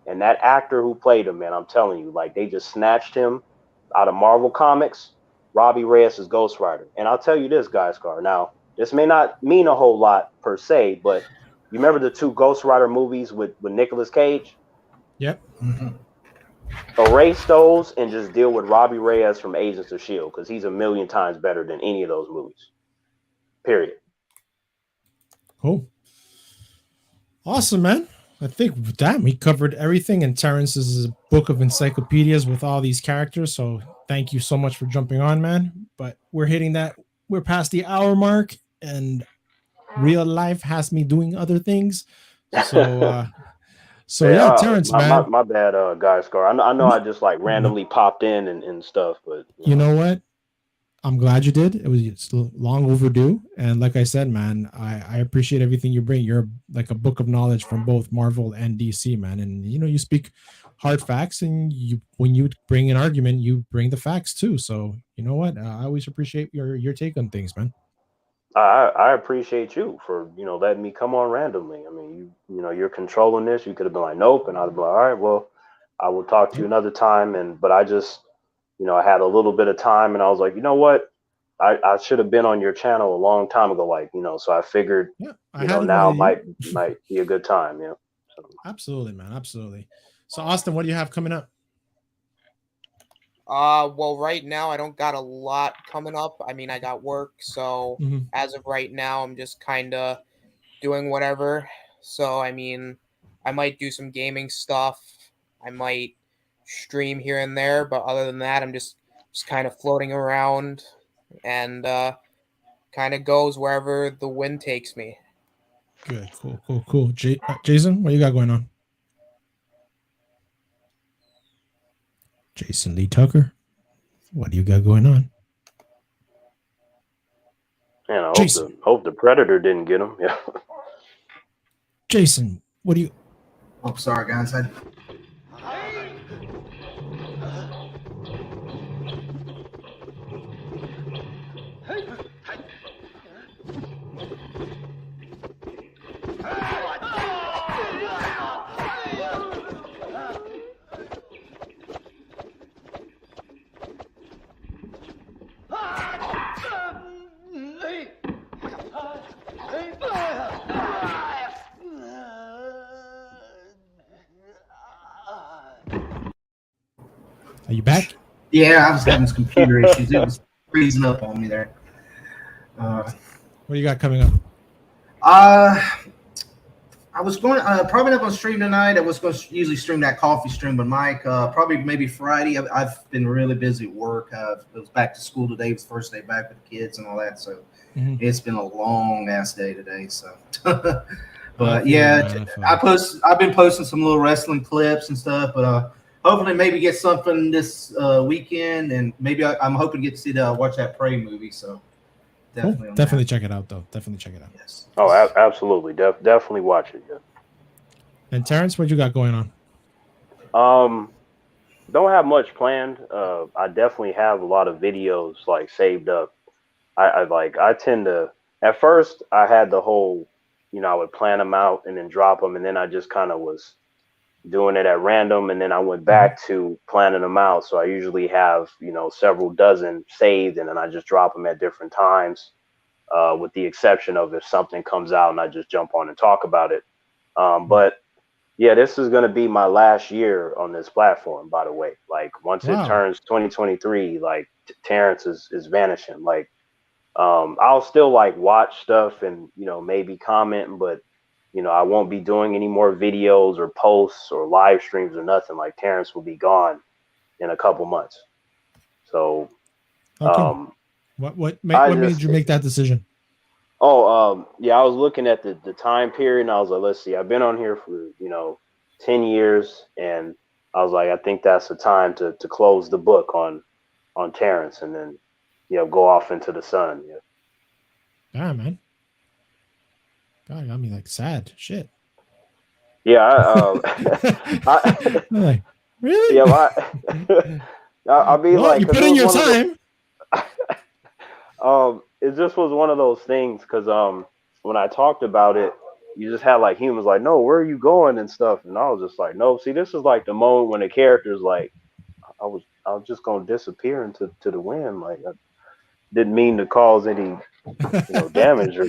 G: and that actor who played him, man, I'm telling you, like they just snatched him out of Marvel Comics, Robbie Reyes' Ghost Rider. And I'll tell you this, Guy Scar. Now, this may not mean a whole lot per se, but you remember the 2 Ghost Rider movies with Nicolas Cage?
B: Yep.
G: Erase those and just deal with Robbie Reyes from Agents of S.H.I.E.L.D. because he's a million times better than any of those movies. Period.
B: Cool. Awesome, man. I think with that, we covered everything in Terrence's book of encyclopedias with all these characters. So thank you so much for jumping on, man. But we're past the hour mark, and real life has me doing other things. So yeah, Terrence, man.
G: My bad, Guy Scar. I know I just like randomly popped in and stuff, but
B: you know what? I'm glad you did. It's long overdue. And like I said, man, I appreciate everything you bring. You're like a book of knowledge from both Marvel and DC, man. And you know, you speak hard facts, and when you bring an argument, you bring the facts too. So you know what? I always appreciate your take on things, man.
G: I appreciate you for, you know, letting me come on randomly. I mean, you know, you're controlling this. You could have been like, nope. And I'd be like, all right, well, I will talk to you another time. But I just, you know, I had a little bit of time and I was like, you know what? I should have been on your channel a long time ago. Like, you know, so I figured, now might be a good time. Yeah. So.
B: Absolutely, man. Absolutely. So Austin, what do you have coming up?
H: Well, right now I don't got a lot coming up. I mean, I got work, so as of right now, I'm just kind of doing whatever. So, I mean, I might do some gaming stuff. I might stream here and there, but other than that, I'm just kind of floating around and kind of goes wherever the wind takes me.
B: Good, cool. Jason, what you got going on? Jason Lee Tucker, what do you got going on?
G: Man, I hope the Predator didn't get him. Yeah.
B: Jason, what do you?
I: Oh, sorry, guys.
B: Are you back?
F: Yeah, I was having some computer issues. It was freezing up on me there.
B: What do you got coming up?
F: I was going probably not going to stream tonight. I was going to usually stream that coffee stream with Mike. Probably maybe Friday. I've been really busy at work. It was back to school today. It was the first day back with the kids and all that. So it's been a long ass day today. So, but yeah, I've been posting some little wrestling clips and stuff. But hopefully maybe get something this weekend, and maybe I'm hoping to get to see watch that PREY movie. So.
B: Definitely check it out, though. Definitely check it out.
F: Yes.
G: Oh, absolutely. Definitely watch it. Yeah.
B: And Terrence, what you got going on?
G: Don't have much planned. I definitely have a lot of videos like saved up. I tend to, at first I had the whole, I would plan them out and then drop them. And then I just kind of was doing it at random. And then I went back to planning them out. So I usually have, several dozen saved, and then I just drop them at different times, with the exception of if something comes out and I just jump on and talk about it. But yeah, this is going to be my last year on this platform, by the way. Like once it turns 2023, like Terrence is vanishing. Like, I'll still like watch stuff and, maybe comment, but I won't be doing any more videos or posts or live streams or nothing. Like Terrence will be gone in a couple months. So,
B: what made you make that decision?
G: Yeah, I was looking at the time period and I was like, let's see, I've been on here for, 10 years. And I was like, I think that's the time to close the book on Terrence and then, go off into the sun. Yeah.
B: Yeah, man. God, got me like sad. Shit.
G: Yeah.
B: Like, really?
G: Yeah. I'll be like,
B: you put in your time.
G: It just was one of those things because when I talked about it, you just had like humans like, no, where are you going and stuff, and I was just like, no. See, this is like the moment when the character's like, I was just gonna disappear into the wind. Like I didn't mean to cause any damage or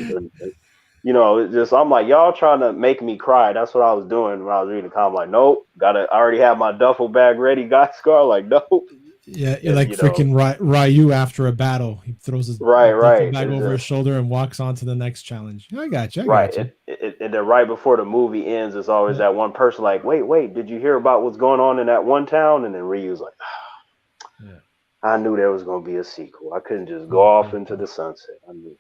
G: it's just I'm like, y'all trying to make me cry. That's what I was doing when I was reading the comic. Like, nope, I already have my duffel bag ready. Got Scar. Like, nope.
B: Yeah, you're like freaking Ryu after a battle. He throws his
G: right
B: bag over his shoulder and walks on to the next challenge. I got you.
G: And then right before the movie ends, it's always that one person like, wait, did you hear about what's going on in that one town? And then Ryu's like, I knew there was going to be a sequel. I couldn't just go off into the sunset. I knew.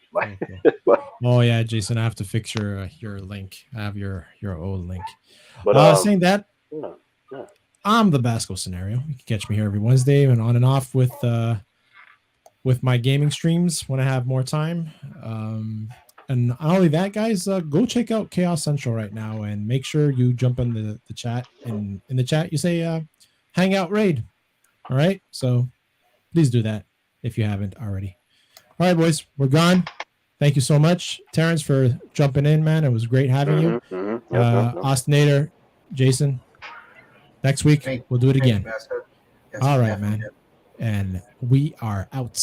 B: Oh yeah, Jason, I have to fix your link. I have your old link.
G: But
B: saying that, I'm the Basco Scenario. You can catch me here every Wednesday and on and off with my gaming streams when I have more time. And not only that, guys, go check out Chaos Central right now and make sure you jump in the chat. And in the chat, you say Hangout Raid. All right, so please do that if you haven't already. All right, boys, we're gone. Thank you so much, Terrence, for jumping in, man. It was great having you. Austinator, Jason. Next week, we'll do it again. All right, man. And we are out.